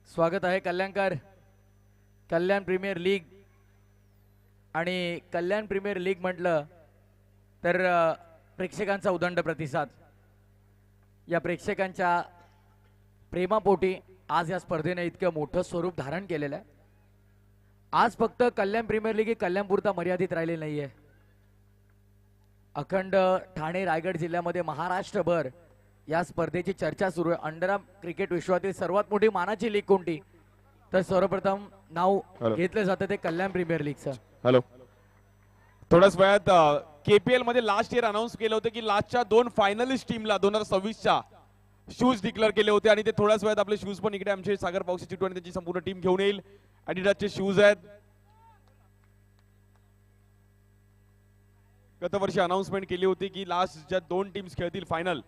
स्वागत आहे कल्याणकर. कल्याण premier league आणि कल्याण प्रीमियर लीग म्हटलं तर प्रेक्षकांचा उदंड प्रतिसाद. या प्रेक्षकांच्या प्रेमापोटी आज या स्पर्धेने इतकं मोठं स्वरूप धारण केलेलं आहे. आज फक्त कल्याण प्रीमियर लीग ही कल्याणपुरता मर्यादित राहिलेली नाहीये. अखंड ठाणे रायगड जिल्ह्यामध्ये महाराष्ट्रभर या स्पर्धेची चर्चा सुरू आहे. अंडरआर्म क्रिकेट विश्वातील सर्वात मोठी मानाची लीग कोणती, तर सर्वप्रथम नाव घेतलं जातं ते कल्याण प्रीमियर लीगचं. हॅलो, थोड्याच वेळात केपीएल मध्ये लास्ट इयर अनाऊन्स केलं होतं की लास्टच्या 2 फायनलिस्ट टीमला 2026च्या शूज डिक्लेअर केले होते आणि ते थोड्याच वेळात आपले शूज पण इकडे आमचे सागर पावसे चिट्टू आणि त्यांची संपूर्ण टीम घेऊन येईल. ॲडिडासचे शूज आहेत. गत वर्षी अनाउन्समेंट केली होती की लास्ट ज्या 2 टीम्स खेळतील फायनल,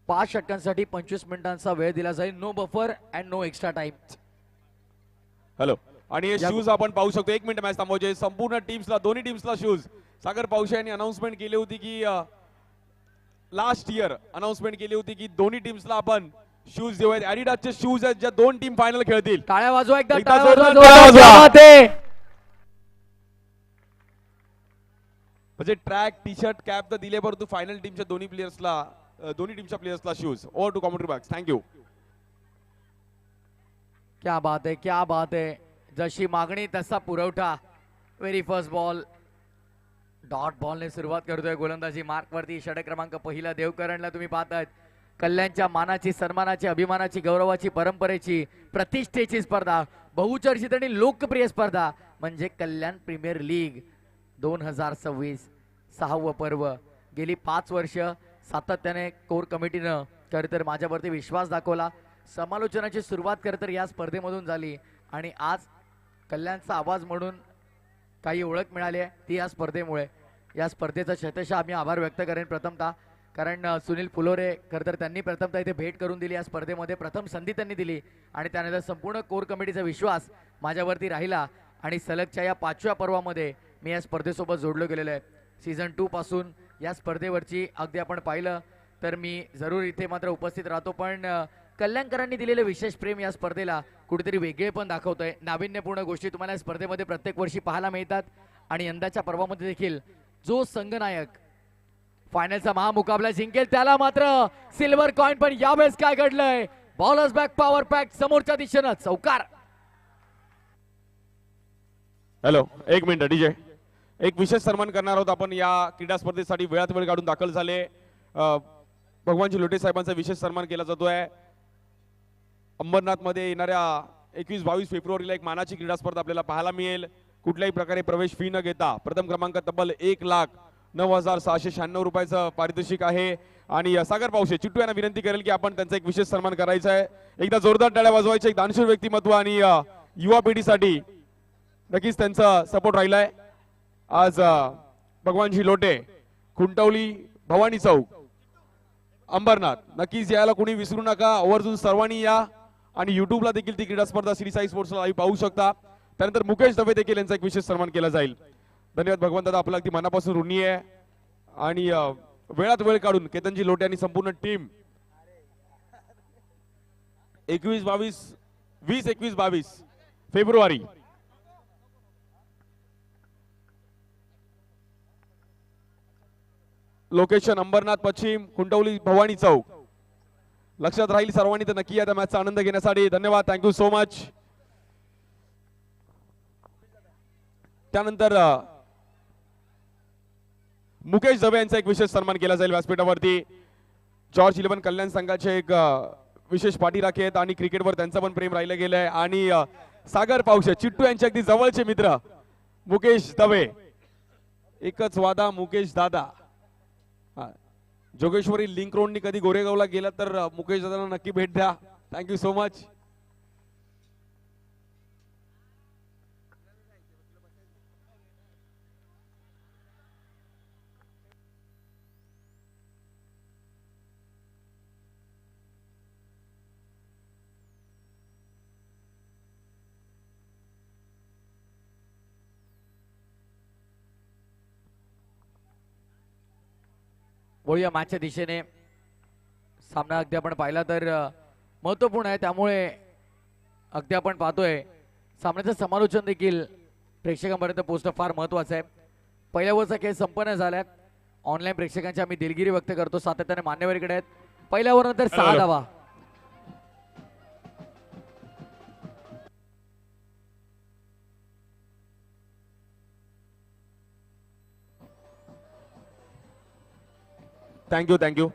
5 षटकांसाठी 25 मिनिटांचा वेळ दिला जाईल. No buffer and no extra time. Hello, आणि हे शूज आपण पाहू शकतो. 1 मिनिट मॅच थांबवायचे. संपूर्ण टीम्सला, दोन्ही टीम्सला शूज. सागर पावशे यांनी अनाउन्समेंट केली होती की लास्ट इयर अनाउन्समेंट केली होती की दोन्ही टीम्सला आपण शूज देऊयात. ॲडिडासचे शूज आहेत ज्या 2 टीम फायनल खेळतील. टाळ्या वाजवा एकदा. एकदा टाळ्या जोरदार वाजवा. टाळ्या वाजवा. म्हणजे ट्रॅक, टी शर्ट, कॅप तर दिले, परंतु फायनल टीमच्या दोन्ही टीमच्या प्लेयर्सला shoes. Over to commentary box. Thank you. क्या बात आहे, क्या बात आहे. जशी मागणी तसा पुरवठा. व्हेरी फर्स्ट बॉल डॉट बॉलने सुरुवात करतोय गोलंदाजी मार्कवरती. षटक क्रमांक पहिला देवकरणला तुम्ही पाहताय. कल्याणच्या मानाची, सन्मानाची, अभिमानाची, गौरवाची, परंपरेची, प्रतिष्ठेची स्पर्धा, बहुचर्चित आणि लोकप्रिय स्पर्धा म्हणजे कल्याण प्रीमियर लीग 2026. 6वं पर्व. गेली 5 वर्ष सातत्याने कोर कमिटीनं खरं तर माझ्यावरती विश्वास दाखवला. समालोचनाची सुरुवात खरं तर या स्पर्धेमधून झाली आणि आज कल्याणचा आवाज म्हणून काही ओळख मिळाली आहे ती या स्पर्धेमुळे. या स्पर्धेचा शतशः आम्ही आभार व्यक्त करेन प्रथमतः, कारण सुनील फुलोरे खरं तर त्यांनी प्रथमतः इथे भेट करून दिली. या स्पर्धेमध्ये प्रथम संधी त्यांनी दिली आणि त्यानंतर संपूर्ण कोर कमिटीचा विश्वास माझ्यावरती राहिला आणि सलगच्या या 5व्या पर्वामध्ये मी या स्पर्धेसोबत जोडलो गेलेलो आहे. सीझन 2 पासून या स्पर्धेवरची अगदी आपण पाहिलं तर मी जरूर इथे मात्र उपस्थित राहतो, पण कल्याणकरांनी दिलेलं विशेष प्रेम या स्पर्धेला कुठेतरी वेगळे पण दाखवतोय. नाविन्यपूर्ण गोष्टी तुम्हाला या स्पर्धेमध्ये प्रत्येक वर्षी पाहायला मिळतात आणि यंदाच्या पर्वामध्ये देखील जो संघनायक फायनलचा महामुकाबला जिंकेल त्याला मात्र सिल्वर कॉइन. पण यावेळेस काय घडलंय? बॉलर्स बॅक पॉवर पॅक समोरच्या दिशेनं चौकार. Hello, 1 minute DJ. एक विशेष सन्मान करणार आहोत आपण या क्रीडा स्पर्धेसाठी. वेळात वेळ काढून दाखल झाले भगवानजी लोटे साहेबांचा विशेष सन्मान केला जातोय. अंबरनाथ मध्ये येणाऱ्या 21-22 फेब्रुवारीला एक मानाची क्रीडा स्पर्धा आपल्याला पाहायला मिळेल. कुठल्याही प्रकारे प्रवेश फी न घेता. प्रथम क्रमांक तब्बल 1,09,696 रुपयाचं पारितोषिक आहे. आणि सागर पावशे चिट्टू यांना विनंती करेल की आपण त्यांचा एक विशेष सन्मान करायचा आहे. एकदा जोरदार टाळ्या वाजवायचे. एक दानशूर व्यक्तिमत्व आणि युवा पिढीसाठी नक्कीच त्यांचा सपोर्ट राहिलाय. आज भगवानजी लोटे, खुंटवली, भवानी चौक, अंबरनाथ, नक्कीच यायला कोणी विसरू नका. आवर्जून सर्वांनी या आणि युट्यूबला देखील ती क्रीडा स्पर्धा श्री साई स्पोर्ट्सला लाईव्ह पाहू शकता. त्यानंतर मुकेश दवे देखील यांचा एक विशेष सन्मान केला जाईल. धन्यवाद भगवंत दादा, आपला अगदी मनापासून ऋणी आहे. आणि वेळात वेळ काढून केतनजी लोटे आणि संपूर्ण टीम 20-21-22 फेब्रुवारी लोकेशन अंबरनाथ पश्चिम, कुंडवली, भवानी चौक. लक्षात राहील सर्वांनी तर नक्की या त्या मॅचचा आनंद घेण्यासाठी. धन्यवाद, थँक्यू सो मच. त्यानंतर मुकेश दवे यांचा एक विशेष सन्मान केला जाईल व्यासपीठावरती. जॉर्ज 11 कल्याण संघाचे एक विशेष पाठीराखे आहेत आणि क्रिकेटवर त्यांचं पण प्रेम राहिलं गेलंय. आणि सागर पावशे चिट्टू यांचे अगदी जवळचे मित्र मुकेश दवे. एकच वादा मुकेश दादा. जोगेश्वरी लिंक रोडनी कधी गोरेगावला गेला तर मुकेश दादांना नक्की भेट द्या. Thank you so much. वळूया मॅचच्या दिशेने. सामना अगदी आपण पाहिला तर महत्त्वपूर्ण आहे, त्यामुळे अगदी आपण पाहतोय सामन्याचं समालोचन देखील प्रेक्षकांपर्यंत पोहोचणं फार महत्त्वाचं आहे. पहिल्या ओव्हरचा खेळ संपन्न झालाय. ऑनलाईन प्रेक्षकांची आम्ही दिलगिरी व्यक्त करतो, सातत्याने मान्यवरीकडे आहेत. पहिल्या ओव्हर नंतर 6 धावा. Thank you thank you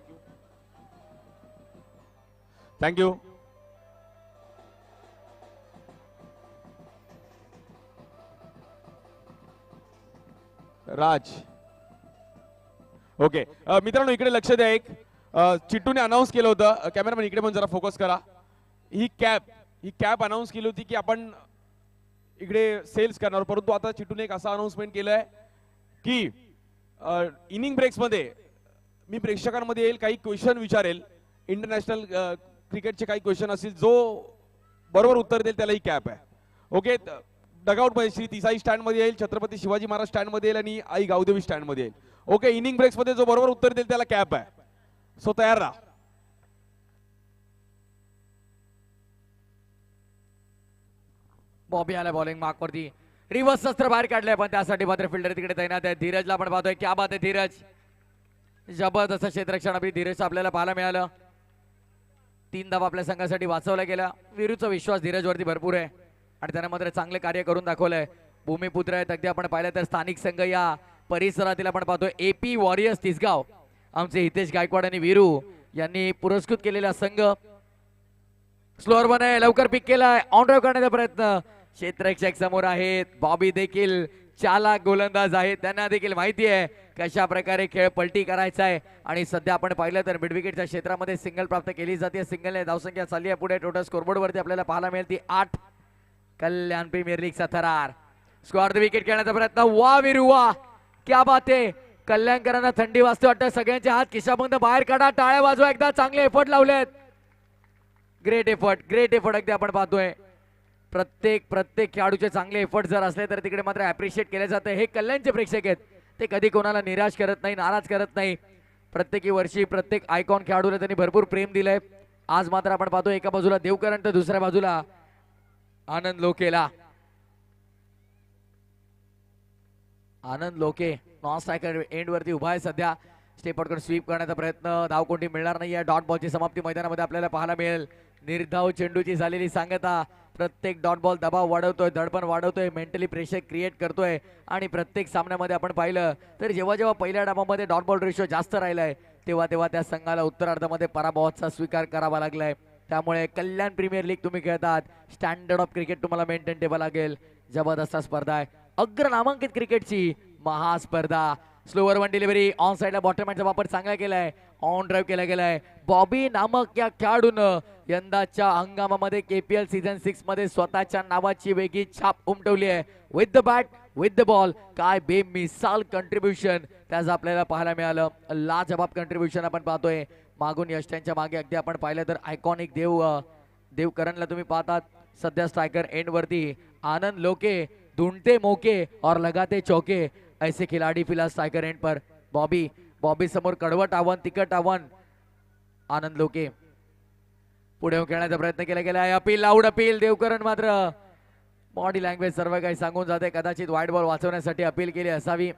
thank you. Raj. Okay मित्रांनो इकडे लक्ष द्या. एक चिट्टूने अनाऊन्स केलं होतं, कॅमेरामॅन इकडे पण जरा फोकस करा. ही कॅप अनाऊन्स केली होती की आपण इकडे सेल्स करणार, परंतु आता चिट्टूने एक असं अनाऊन्समेंट केलंय की इनिंग ब्रेक्समध्ये मी प्रेक्षकांमध्ये येईल, काही क्वेश्चन विचारेल, इंटरनॅशनल क्रिकेटचे काही क्वेश्चन असतील, जो बरोबर उत्तर देईल त्याला ही कॅप आहे. ओके. डगआउट मध्ये श्री तिसाई स्टँड मध्ये येईल, छत्रपती शिवाजी महाराज स्टँड मध्ये येईल आणि आई गावदेवी स्टँड मध्ये येईल. ओके. इनिंग ब्रेक्स मध्ये जो बरोबर उत्तर देईल त्याला कॅप आहे. सो तयार राहा. बॉबी आला बॉलिंग मार्क वरती. रिव्हर्स शस्त्र बाहेर काढले, पण त्यासाठी मात्र फिल्डर तिकडे तैनात आहे. धीरजला आपण पाहतोय. क्या बात आहे धीरज. जबरदस्त क्षेत्ररक्षण अभि धीरज आपल्याला पाहायला मिळालं. 3 धावा आपल्या संघासाठी वाचवल्या गेल्या. वीरूचा विश्वास धीरजवरती भरपूर आहे आणि त्याने मात्र चांगले कार्य करून दाखवलंय. भूमिपुत्र आहेत. अगदी आपण पाहिलं तर स्थानिक संघ या परिसरातील आपण पाहतोय AP वॉरियर्स तिसगाव, आमचे हितेश गायकवाड आणि वीरू यांनी पुरस्कृत केलेला संघ. स्लोअर वन आहे, लवकर पिक केलाय, ऑन ड्राईव्ह करण्याचा प्रयत्न. क्षेत्ररक्षक समोर आहेत. बॉबी देखील चालाक गोलंदाज आहेत, त्यांना देखील माहिती आहे कशा प्रकारे खेळ पलटी करायचा आहे. आणि सध्या आपण पाहिलं तर मिड विकेटच्या क्षेत्रामध्ये सिंगल प्राप्त केली जाते. सिंगलने धावसंख्या चालली आहे पुढे. टोटल स्कोरबोर्ड वरती आपल्याला पाहायला मिळते 8. कल्याण प्रीमियर लीगचा थरार. स्क्वेअर द विकेट खेळण्याचा प्रयत्न. वा वीरू वा, क्या बात आहे. कल्याणकरांना थंडी वाजते वाटतं. सगळ्यांचे हात खिशाबंद बाहेर काढा, टाळ्या वाजवा एकदा. चांगले एफर्ट लावलेत. ग्रेट एफर्ट अगदी आपण पाहतोय. प्रत्येक खेळाडूचे चांगले एफर्ट जर असले तर तिकडे मात्र अप्रिशिएट केले जाते. हे कल्याणचे प्रेक्षक आहेत, ते कधी कोणाला निराश करत नाही, नाराज करत नाही. प्रत्येकी वर्षी प्रत्येक आयकॉन खेळाडूला त्यांनी भरपूर प्रेम दिलंय. आज मात्र आपण पाहतो एका बाजूला देवकरण तर दुसऱ्या बाजूला आनंद लोकेला. आनंद लोके नॉन स्ट्रायकर एंड वरती उभा आहे सध्या. स्टेप आउट करून स्वीप करण्याचा प्रयत्न. धावकोंडी मिळणार नाही. डॉट बॉलची समाप्ती मैदानामध्ये आपल्याला पाहायला मिळेल. निर्धाव चेंडूची झालेली सांगता. प्रत्येक डॉट बॉल दबाव वाढवतोय, दडपण वाढवतोय, मेंटली प्रेशर क्रिएट करतोय. आणि प्रत्येक सामन्यामध्ये आपण पाहिलं तर जेव्हा पहिल्या डावामध्ये डॉट बॉल रेशो जास्त राहिलाय तेव्हा त्या संघाला उत्तरार्धामध्ये पराभवाचा स्वीकार करावा लागलाय. त्यामुळे कल्याण प्रीमियर लीग तुम्ही खेळतात, स्टँडर्ड ऑफ क्रिकेट तुम्हाला मेंटेन ठेवावं लागेल. जबरदस्त स्पर्धा आहे, अग्र नामांकित क्रिकेटची महास्पर्धा. स्लोअर वन डिलिव्हरी, ऑन साइडला बॉटम हँडचा वापर चांगला केलाय, ऑन ड्राईव्ह केला गेलाय. बॉबी नामक या खेळाडूनं यंदाच्या हंगामामध्ये KPL सीझन 6 मध्ये स्वतःच्या नावाची वेगळी छाप उमटवली आहे. With the bat, with the ball, काय बेमिसाल कंट्रीब्युशन त्याच आपल्याला पाहायला मिळालं. लाजवाब कंट्रीब्युशन आपण पाहतोय. मागून यष्ट्यांच्या मागे अगदी आपण पाहिलं तर आयकॉनिक देवकरणला तुम्ही पाहतात. सध्या स्ट्रायकर एंड वरती आनंद लोके. ढूंढते मौके और लगाते चौके, ऐसे खिलाड़ी फिलहाल स्ट्रायकर एंड पर. बॉबी समोर कडवट आव्हान, तिकट आव्हान. आनंद लोके पुढे येऊन खेळण्याचा प्रयत्न केला गेला आहे. Appeal, loud appeal. देवकरण मात्र बॉडी लँग्वेज सर्व काही सांगून जाते. कदाचित वाईट बॉल वाचवण्यासाठी अपील केली असावी.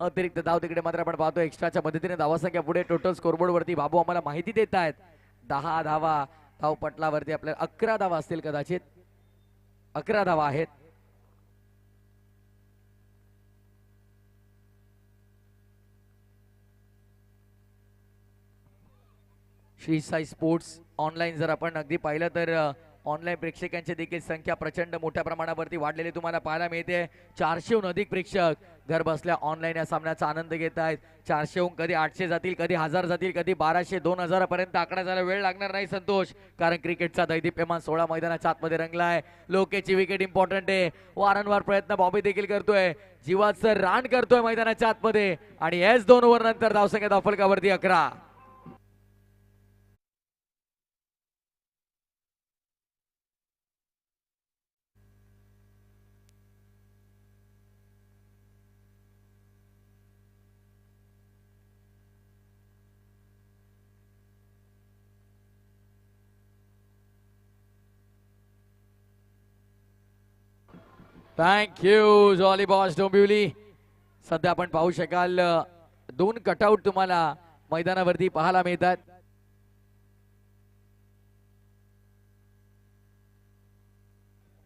अतिरिक्त धाव तिकडे मात्र आपण पाहतो एक्स्ट्राच्या मदतीने धावासंख्या पुढे. टोटल स्कोरबोर्ड वरती बाबू आम्हाला माहिती देत आहेत 10 धावा. धाव पटलावरती आपल्याला 11 धावा असतील, कदाचित 11 धावा आहेत. श्री साई स्पोर्ट्स ऑनलाईन जर आपण अगदी पाहिलं तर ऑनलाईन प्रेक्षकांची देखील संख्या प्रचंड मोठ्या प्रमाणावरती वाढलेली तुम्हाला पाहायला मिळते. 400हून अधिक प्रेक्षक घर बसल्या ऑनलाईन या सामन्याचा आनंद घेत आहेत. 400हून कधी 800 जातील, कधी 1000 जातील, कधी 1200, 2000 पर्यंत आकडा जायला वेळ लागणार नाही संतोष, कारण क्रिकेटचा दैदिप्यमान 16 मैदानाच्या आतमध्ये रंगलाय. लोकेची विकेट इम्पॉर्टंट आहे. वारंवार प्रयत्न बॉबी देखील करतोय, जीवाचं रान करतोय मैदानाच्या आतमध्ये. आणि एस 2 ओव्हर नंतर धावसंख्या धावफलकावरती 11. Thank you jolly boss Dombivli. सध्या आपण पाहू शकाल दोन कटआउट तुम्हाला मैदानावरती पाहायला मिळतात.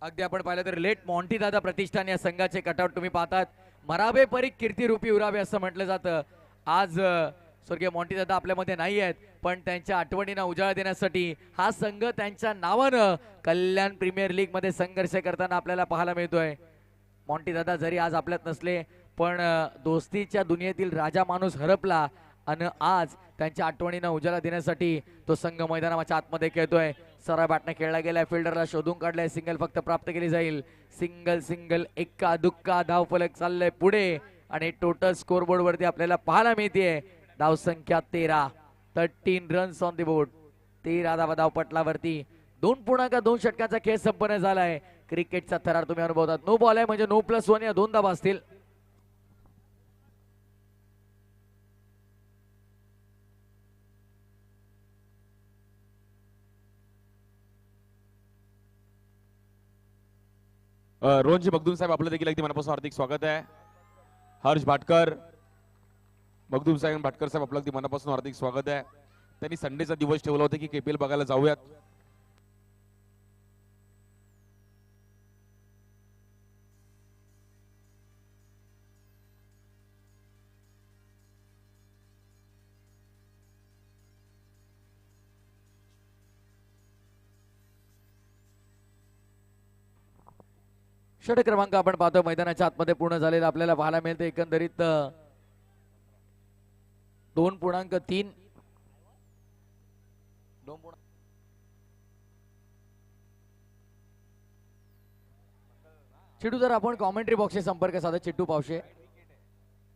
अगदी आपण पाहिलं तर लेट मॉन्टी दादा प्रतिष्ठान या संघाचे कटआउट तुम्ही पाहतात. मराबे परीख कीर्ती रूपी उरावे असं म्हटलं जातं. आज स्वर्गीय मॉन्टी दादा आपल्यामध्ये नाही आहेत, पण त्यांच्या आठवणींना उजाळा देण्यासाठी हा संघ त्यांच्या नावानं कल्याण प्रीमियर लीग मध्ये संघर्ष करताना आपल्याला पाहायला मिळतोय. मॉन्टी दादा जरी आज आपल्यात नसले, पण दोस्तीच्या दुनियेतील राजा माणूस हरपला आणि आज त्यांच्या आठवणींना उजाळा देण्यासाठी तो संघ मैदानाच्या आतमध्ये खेळतोय. सरळ बॅटने खेळला गेलाय, फिल्डरला शोधून काढलाय, सिंगल फक्त प्राप्त केली जाईल. सिंगल सिंगल एक्का दुक्का धावफलक चाललंय पुढे आणि टोटल स्कोरबोर्ड वरती आपल्याला पाहायला मिळते धाव संख्या 13 रन्स ऑन द बोर्ड. 13 धावपटलावरती 2.2 षटकांचा खेळ संपन्न झालाय. क्रिकेटचा थरार तुम्ही अनुभवतात. नो बॉल आहे म्हणजे नो +1 या 2 धावा असतील. रोहनजी मगदूम साहेब आपलं देखील अगदी मनापासून हार्दिक स्वागत आहे. हर्ष भाटकर, मगदूम साहेब भाटकर साहेब आपलं अगदी मनापासून हार्दिक स्वागत आहे. त्यांनी संडेचा दिवस ठेवला होता की KPL बघायला जाऊयात. षटक क्रमांक आपण पाहतो मैदानाच्या आतमध्ये पूर्ण झालेला आपल्याला पाहायला मिळते. एकंदरीत 2.3 चिटू जर आपण कॉमेंट्री बॉक्सशी संपर्क साधा. चिट्टू पावशे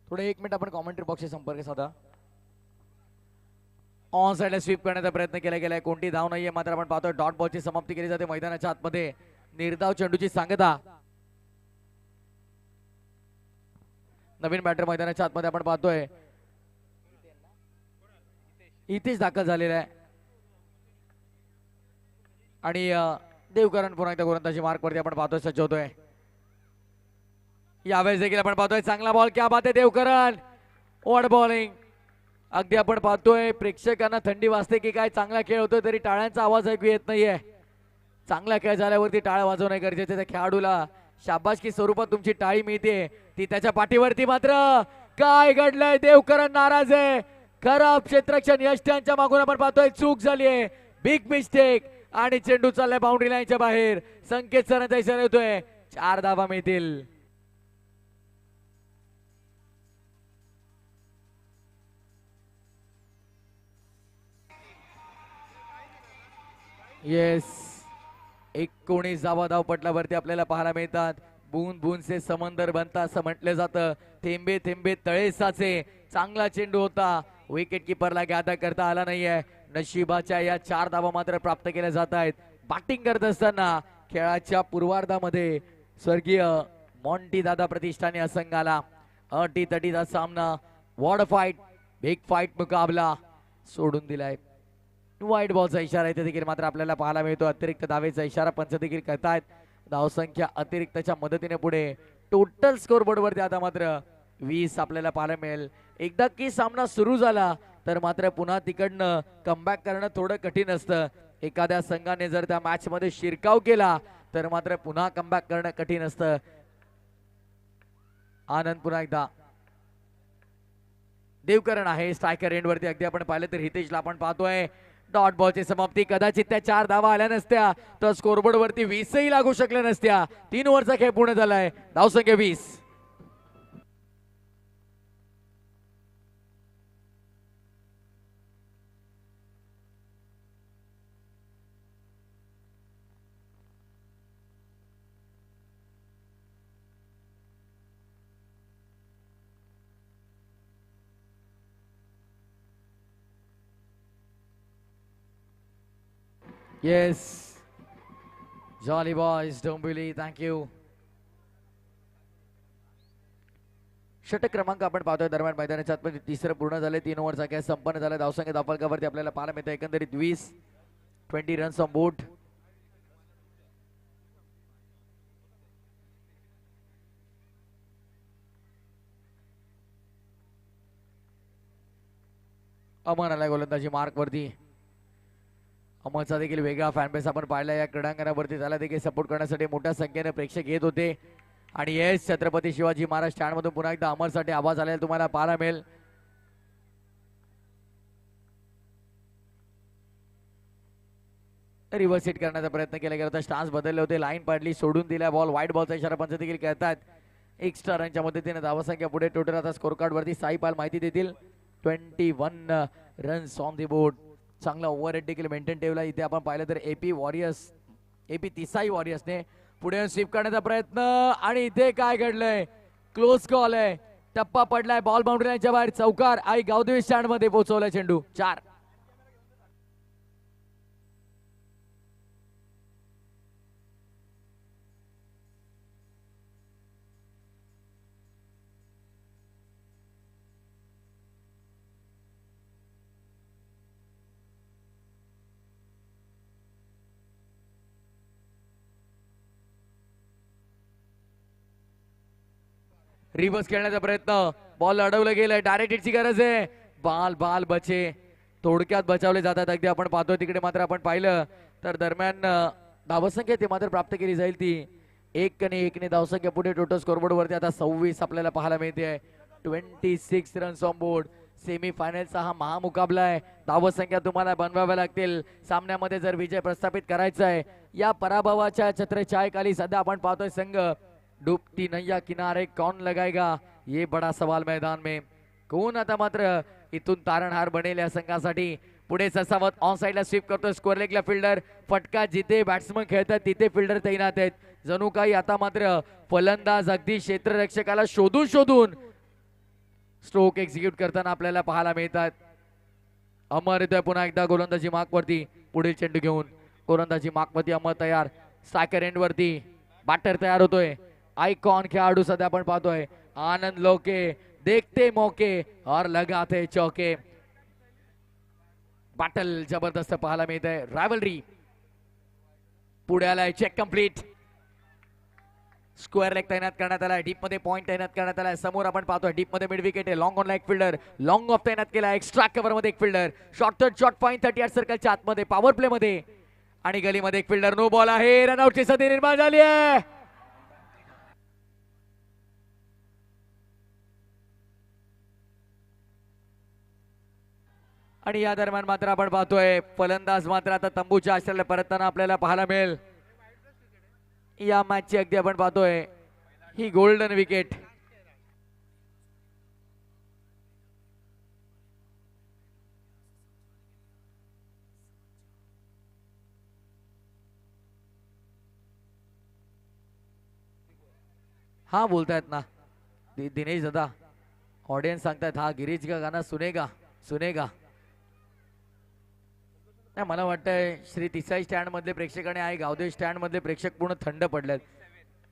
थोडे 1 मिनिट आपण कॉमेंट्री बॉक्सशी संपर्क साधा. ऑन साइडला स्वीप करण्याचा प्रयत्न केला गेलाय, कोणती धाव नाहीये, मात्र आपण पाहतोय डॉट बॉलची समाप्ती केली जाते मैदानाच्या आतमध्ये. निर्धाव चेंडूची सांगता. नवीन बॅटर मैदानाच्या आतमध्ये आपण पाहतोय इथेच दाखल झालेला आहे आणि देवकरण पुन्हा एकदा गोलंदाजी मार्क वरती आपण पाहतोय सज्ज होतोय. यावेळेस देखील आपण पाहतोय चांगला बॉल. क्या बात आहे देवकरण, वॉट बॉलिंग. अगदी आपण पाहतोय प्रेक्षकांना थंडी वाजते की काय, चांगला खेळ होतोय तरी टाळ्यांचा आवाज ऐकू येत नाहीये. चांगला खेळ झाल्यावरती टाळ्या वाजवणे गरजेचे. त्या खेळाडूला शाबासकी स्वरूपात तुमची टाळी मिळते, ती त्याच्या पाठीवरती. मात्र काय घडलंय, देवकरण नाराज आहे. खराब क्षेत्ररक्षण यष्ट्यांच्या मागून आपण पाहतोय चूक झालीये, बिग मिस्टेक आणि चेंडू चाललाय बाउंड्री लाईनच्या बाहेर. संकेत सरांचा इशारा येतोय, 4 धावा मिळतील. येस, 19 धावा धावपटलावरती आपल्याला पाहायला मिळतात. बूंद बूंद से समंदर बनता असं म्हटलं जातं. थेंबे थेंबे तळे साचे. चांगला चेंडू होता, विकेट किपरला गादा करता आला नाहीये. नशिबाच्या या 4 धावा मात्र प्राप्त केल्या जात आहेत. बॅटिंग करत असताना खेळाच्या पूर्वार्धामध्ये स्वर्गीय मॉन्टी दादा प्रतिष्ठान या संघाला अटीतटीचा सामना, वॉड फाईट, बिग फाईट मुकाबला सोडून दिलाय. वाईट बॉलचा इशारा इथे देखील मात्र आपल्याला पाहायला मिळतो. अतिरिक्त धावेचा इशारा पंच देखील करतायत. धावसंख्या अतिरिक्तच्या मदतीने पुढे. टोटल स्कोर बोर्ड वरती आता मात्र 20 आपल्याला पाहायला मिळेल. एकदा की सामना सुरू झाला तर मात्र पुन्हा तिकडनं कमबॅक करणं थोडं कठीण असतं. एखाद्या संघाने जर त्या मॅच मध्ये शिरकाव केला तर मात्र पुन्हा कमबॅक करणं कठीण असतं. आनंद पुन्हा एकदा. देवकरण आहे स्ट्रायकर एंड वरती. अगदी आपण पाहिलं तर हितेशला आपण पाहतोय. डॉट बॉलची समाप्ती. कदाचित त्या 4 धावा आल्या नसत्या तर स्कोरबोर्ड वरती 20ही लागू शकल्या नसत्या. 3 ओव्हरचा खेळ पूर्ण झालाय. धावसंख्या 20. Yes, jolly boys Dombivli, thank you. षटक क्रमांक आपण पाहतोय दरम्यान मैदानाच्या आतमध्ये तिसरं पूर्ण झाले. 3 ओव्हरचा खेळ संपन्न झाला. धावसंख्या धावफलकावरती आपल्याला पाहायला मिळतं एकंदरीत 20 रन्स ऑन बोर्ड. अमन आलाय गोलंदाजी मार्क वरती. अमनचा देखील वेगळा फॅन बेस आपण पाहिला या क्रीडांगणावरती. त्याला देखील सपोर्ट करण्यासाठी मोठ्या संख्येने प्रेक्षक येत होते. आणि येस, छत्रपती शिवाजी महाराज स्टँड मधून पुन्हा एकदा अमरसाठी आवाज आलेला तुम्हाला पाहायला मिळेल. रिव्हर्स हिट करण्याचा प्रयत्न केला गेला होता. स्टान्स बदलले होते, लाईन पाडली, सोडून दिला बॉल. व्हाईट बॉलचा इशारा पंच देखील करतात. एक्स्ट्रा रनच्या मदतीने धावसंख्या पुढे. टोटल आता स्कोर कार्ड वरती साई पाल माहिती देतील. 21 रन्स ऑन दी बोर्ड. चांगला ओव्हरहेड देखील मेंटेन ठेवला. इथे आपण पाहिलं तर एपी तिसाई वॉरियर्सने पुढे स्वीप करण्याचा प्रयत्न. आणि इथे काय घडलंय? क्लोज कॉल आहे. टप्पा पडलाय. बॉल बाउंड्री लाईनच्या बाहेर. चौकार. आई गावदेवी स्टँड मध्ये पोहोचवलाय चेंडू. 4. रिव्हर्स खेळण्याचा प्रयत्न. बॉल अडवलं गेलंय. डायरेक्ट हिटची गरज आहे. बाल बचे थोडक्यात बचावले जातात. अगदी आपण पाहतोय तिकडे मात्र आपण पाहिलं तर दरम्यान धावसंख्या ती मात्र प्राप्त केली जाईल. ती 1-1 धावसंख्या पुढे. टोटल स्कोरबोर्ड वरती आता 26 आपल्याला पाहायला मिळते. 26 रन्स ऑन बोर्ड. सेमी फायनलचा हा महामुकाबला आहे. धावसंख्या तुम्हाला बनवाव्या लागतील सामन्यामध्ये जर विजय प्रस्थापित करायचा आहे. या पराभवाच्या छत्रछायेखाली सध्या आपण पाहतोय संघ डूबती नैया किनारे कौन लगाएगा, ये बड़ा सवाल मैदान में. कोण आता मात्र इथून तारणहार बनेल या संघासाठी. पुढे ससावत ऑन साइडला स्वीप करतोय. स्कोअर लेगला फिल्डर. फटका जिथे बॅट्समन खेळतात तिथे फिल्डर तैनात आहेत. जणू काही आता मात्र फलंदाज अगदी क्षेत्ररक्षकाला शोधून स्ट्रोक एक्झिक्यूट करताना आपल्याला पाहायला मिळतात. अमर येतोय पुन्हा एकदा गोलंदाजी मार्क वरती. पुढील चेंडू घेऊन गोलंदाजी मार्क वरती अमर तयार. स्ट्रायकर एंड वरती बॅटर तयार होतोय. आयकॉन खेळाडू सध्या आपण पाहतोय. आनंद लोके देखते मौके और लगाते चौके. बॅटल जबरदस्त पाहायला मिळत आहे. रायव्हलरी पुढे आलाय. Check complete. स्क्वेअर लेग तैनात करण्यात आलाय. डीप मध्ये पॉइंट तैनात करण्यात आलाय. समोर आपण पाहतोय डीप मध्ये मिड विकेट आहे. लॉंग ऑन ला एक फिल्डर. लॉंग ऑफ तैनात केला. एक्स्ट्रा कव्हर मध्ये एक फिल्डर. शॉर्ट पॉइंट 38 सर्कलच्या आतमध्ये पॉवर प्ले मध्ये. आणि गलीमध्ये एक फिल्डर. नो बॉल आहे. रनआउटची संधी निर्माण झाली आहे. आणि या दरम्यान मात्र आपण पाहतोय फलंदाज मात्र आता तंबूच्या आश्रयाला परतताना आपल्याला पाहायला मिळेल. या मॅचची अगदी आपण पाहतोय ही गोल्डन विकेट. हा बोलतायत ना दिनेश दादा. ऑडियन्स सांगतायत हा गिरीश का गाना सुनेगा. नाही मला वाटतंय श्री तिसाई स्टँड मधले प्रेक्षक आणि आई गावदेव स्टँड मधले प्रेक्षक पूर्ण थंड पडलेत.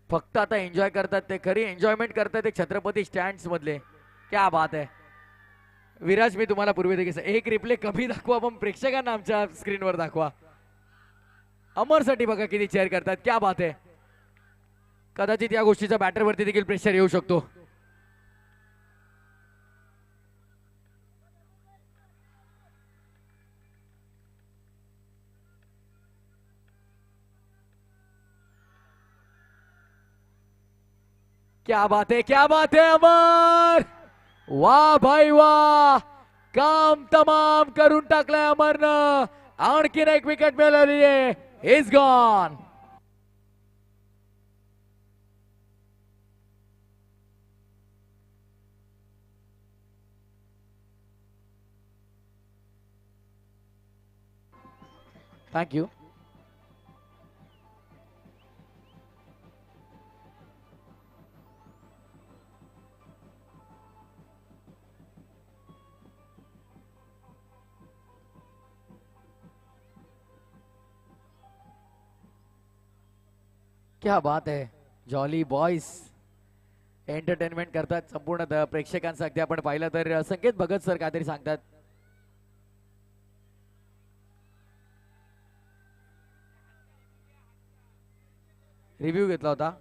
फक्त आता एन्जॉय करतात. ते खरी एन्जॉयमेंट करतात ते छत्रपती स्टँड मधले. क्या बात आहे. विराज मी तुम्हाला पूर्वी देखील एक रिप्ले कमी दाखवा पण प्रेक्षकांना आमच्या स्क्रीनवर दाखवा. अमरसाठी बघा किती चेअर करतात. क्या बात आहे. कदाचित या गोष्टीचा बॅटरवरती देखील प्रेशर येऊ शकतो. क्या बात है अमर. वाह भाई वाह. काम तमाम करून टाकलाय अमरनं. आणखीन एक विकेट मिळालेली आहे. Is gone. थँक्यू. क्या बात है. जॉली बॉयज एंटरटेनमेंट करतात संपूर्ण प्रेक्षकांचं. अगदी आपण पाहिलं तर संकेत भगत सर काहीतरी सांगतात. रिव्ह्यू घेतला होता.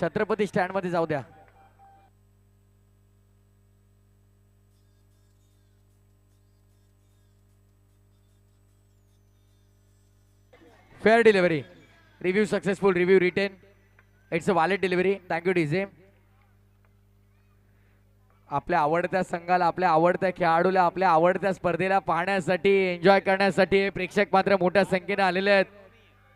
छत्रपती स्टँड मध्ये जाऊ द्या. Fair delivery. Review successful. Review retain. It's a valid delivery. Thank you DJ. आपल्या आवडत्या संघाला, आपल्या आवडत्या खेळाडूला, आपल्या आवडत्या स्पर्धेला पाहण्यासाठी, एन्जॉय करण्यासाठी प्रेक्षक मात्र मोठ्या संख्येने आलेले आहेत.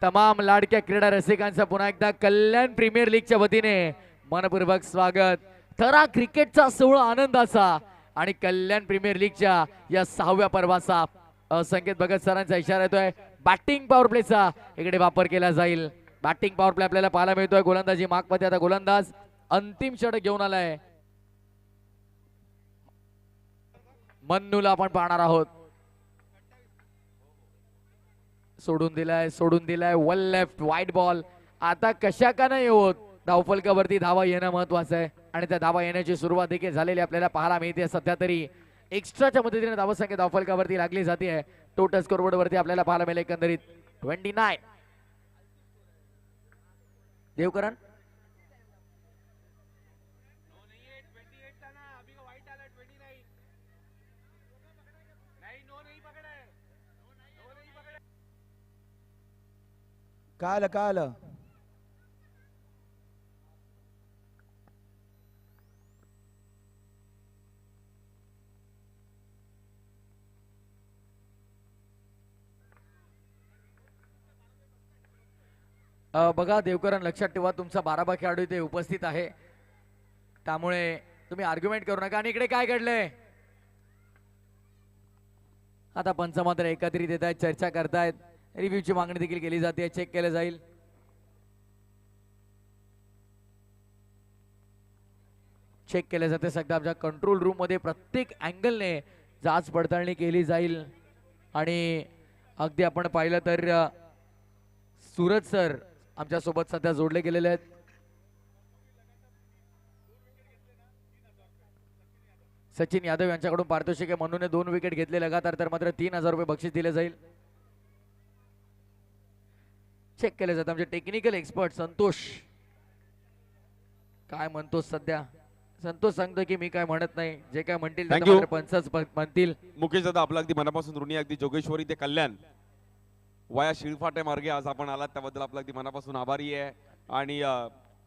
तमाम लाडक्या क्रीडा रसिकांचं पुन्हा एकदा कल्याण प्रीमियर लीगच्या वतीने मनपूर्वक स्वागत. थरा क्रिकेटचा सोहळा आनंदाचा आणि कल्याण प्रीमियर लीगच्या या 6व्या पर्वाचा संकेत भगत सरांचा इशारा येतोय. बॅटिंग पॉवर प्लेचा इकडे वापर केला जाईल. बॅटिंग पॉवर प्ले आपल्याला पाहायला मिळतोय. गोलंदाजी मार्कमध्ये आता गोलंदाज अंतिम षटक घेऊन आलाय. मन्नूला आपण पाहणार आहोत. सोडून दिलाय वन लेफ्ट वाईट बॉल. आता कशा का नाही होत, धावफलकावरती धावा येणं महत्वाचं आहे आणि त्या धावा येण्याची सुरुवात देखील झालेली आपल्याला पाहायला मिळते. सध्या तरी एक्स्ट्राच्या मदतीने धावसंख्या धावफलकावरती लागली जाते. टोटल स्कोरबोर्ड वरती आपल्याला पाहायला मिळेल एकंदरीत 29. देवकरण काल बघा देवकरण, लक्षात ठेवा तुमचा 12 खेळाडू इथे उपस्थित आहे, त्यामुळे तुम्ही आर्ग्युमेंट करू नका. आणि इकडे काय घडलंय आता पंच मात्र एकत्रित येत आहेत, चर्चा करतायत. रिव्ह्यूची मागणी देखील केली जाते. चेक केलं जाईल. चेक केलं जाते सध्या आमच्या कंट्रोल रूम मध्ये. प्रत्येक अँगलने जाच पडताळणी केली जाईल. आणि अगदी आपण पाहिलं तर सूरज सर आमच्या सोबत सध्या जोडले गेलेले आहेत. सचिन यादव यांच्याकडून पारितोषिक आहे. म्हणून 2 विकेट घेतले लगातार, तर मात्र 3000 रुपये बक्षीस दिले जाईल. चेक केले जातात आमचे टेक्निकल एक्सपर्ट संतोष. काय म्हणतो सध्या संतोष सांगतो की मी काय म्हणत नाही, जे काय म्हणतील ते मात्र पंचच म्हणतील. मुकेश दादा आपला अगदी मनापासून ऋणी. अगदी जोगेश्वरी ते कल्याण वाया शिळफाटे मार्गे आज आपण आलात, त्याबद्दल आपला अगदी मनापासून आभारी आहे. आणि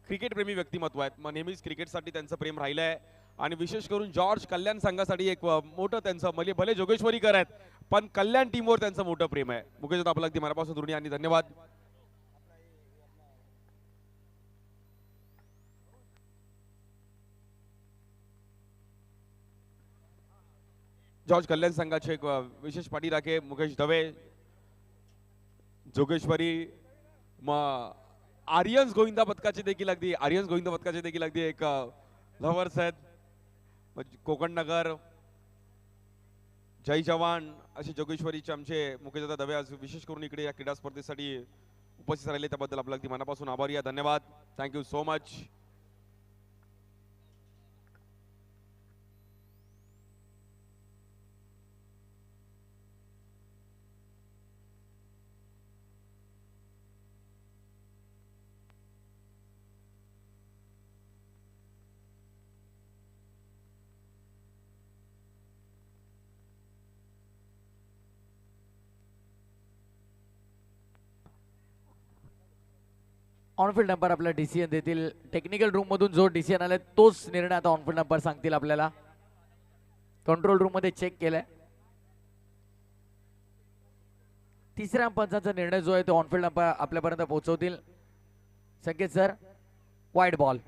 क्रिकेट प्रेमी व्यक्तिमत्व आहेत, मग नेहमीच क्रिकेटसाठी त्यांचं प्रेम राहिलं आहे. आणि विशेष करून जॉर्ज कल्याण संघासाठी एक मोठं त्यांचं भले जोगेश्वरीकर आहेत पण कल्याण टीमवर त्यांचं मोठं प्रेम आहे. मुकेश दादा आपला अगदी मनापासून ऋणी आणि धन्यवाद. जॉर्ज कल्याण संघाचे एक विशेष पाठीराखे मुकेश दवे, जोगेश्वरी, मग आर्यन्स गोविंदा पथकाचे देखील अगदी एक लव्हर्स आहेत. कोकण नगर, जय जवान असे जोगेश्वरीचे आमचे मुकेशदादा दवे आज विशेष करून इकडे या क्रीडा स्पर्धेसाठी उपस्थित राहिले, त्याबद्दल आपला अगदी मनापासून आभारी आहे. धन्यवाद. Thank you so much. On-field umpire आपला डिसिजन देतील. टेक्निकल रूम मधून जो डिसिजन आलाय तोच निर्णय आता ऑनफिल्ड अंपायर सांगतील आपल्याला. कंट्रोल रूम मध्ये चेक केलाय. तिसऱ्या पंचांचा निर्णय जो आहे तो ऑनफिल्ड अंपायर आपल्यापर्यंत पोहोचवतील. Sanket sir, wide ball.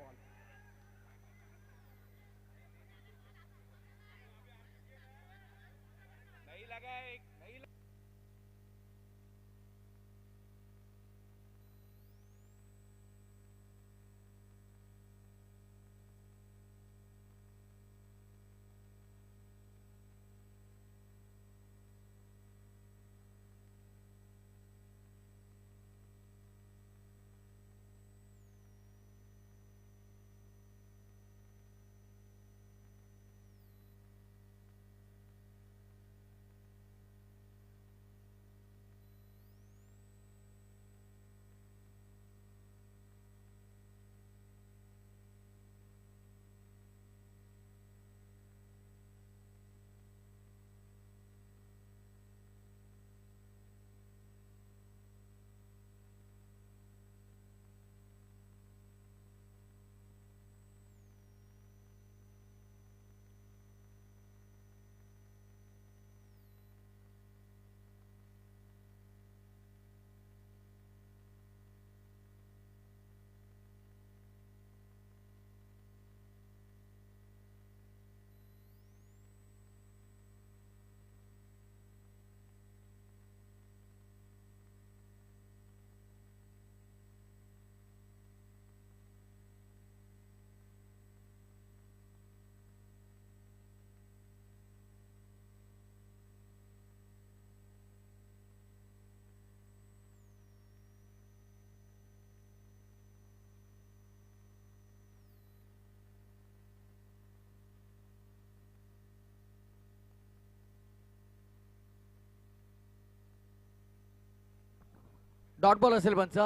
Dot ball असेल पंच,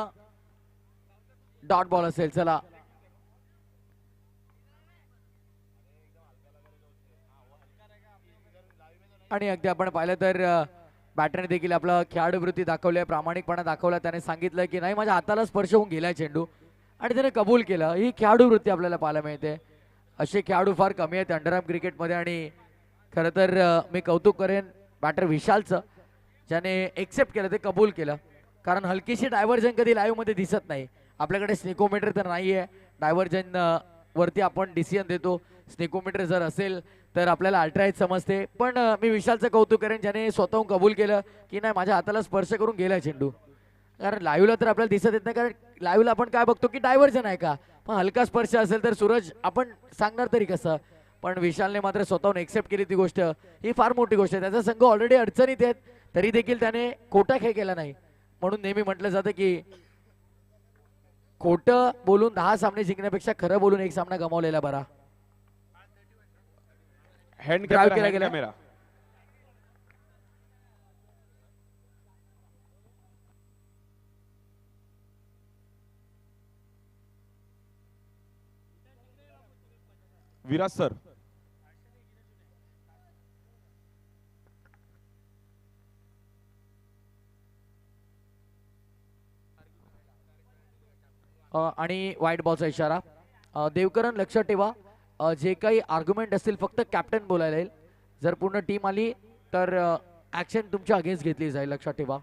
डॉट बॉल असेल. चला आणि अगदी आपण पाहिलं तर बॅटरने देखील आपलं खेळाडूवृत्ती दाखवली आहे, प्रामाणिकपणा दाखवला. त्याने सांगितलं की नाही माझ्या हाताला स्पर्श होऊन गेलाय चेंडू आणि त्याने कबूल केलं. ही खेळाडूवृत्ती आपल्याला पाहायला मिळते. असे खेळाडू फार कमी आहेत अंडरआर्म क्रिकेटमध्ये आणि खरं तर मी कौतुक करेन बॅटर विशालचं, ज्याने एक्सेप्ट केलं, ते कबूल केलं. कारण हलकीशी डायव्हर्जन कधी लाईव्हमध्ये दिसत नाही. आपल्याकडे स्नेकोमीटर तर नाही आहे, डायव्हर्जन वरती आपण डिसिजन देतो. स्नेकोमीटर जर असेल तर आपल्याला अल्ट्राएज समजते. पण मी विशालचं कौतुक करेन ज्याने स्वतःहून कबूल केलं की नाही माझ्या हाताला स्पर्श करून गेला चेंडू. कारण लाईव्हला तर आपल्याला दिसत येत नाही, कारण लाईव्हला आपण काय बघतो की डायव्हर्जन आहे का, पण हलका स्पर्श असेल तर सूरज आपण सांगणार तरी कसं. पण विशालने मात्र स्वतःहून एक्सेप्ट केली ती गोष्ट, ही फार मोठी गोष्ट आहे. त्याचा संघ ऑलरेडी अडचणीत आहेत तरी देखील त्याने खोटा खेळ केला नाही. म्हणून नेहमी म्हटलं जातं की खोटं बोलून 10 सामने जिंकण्यापेक्षा खरं बोलून एक सामना गमावलेला बरा. हँड Drive कॅमेरा, केला हँड गेला. कॅमेरा. विराज सर, आणि व्हाईट बॉलचा इशारा. देवकरण लक्षात ठेवा, जे काही आर्ग्युमेंट असतील फक्त कॅप्टन बोलायला येईल. जर पूर्ण टीम आली तर ऍक्शन तुमच्या अगेन्स्ट घेतली जाईल, लक्षात ठेवा.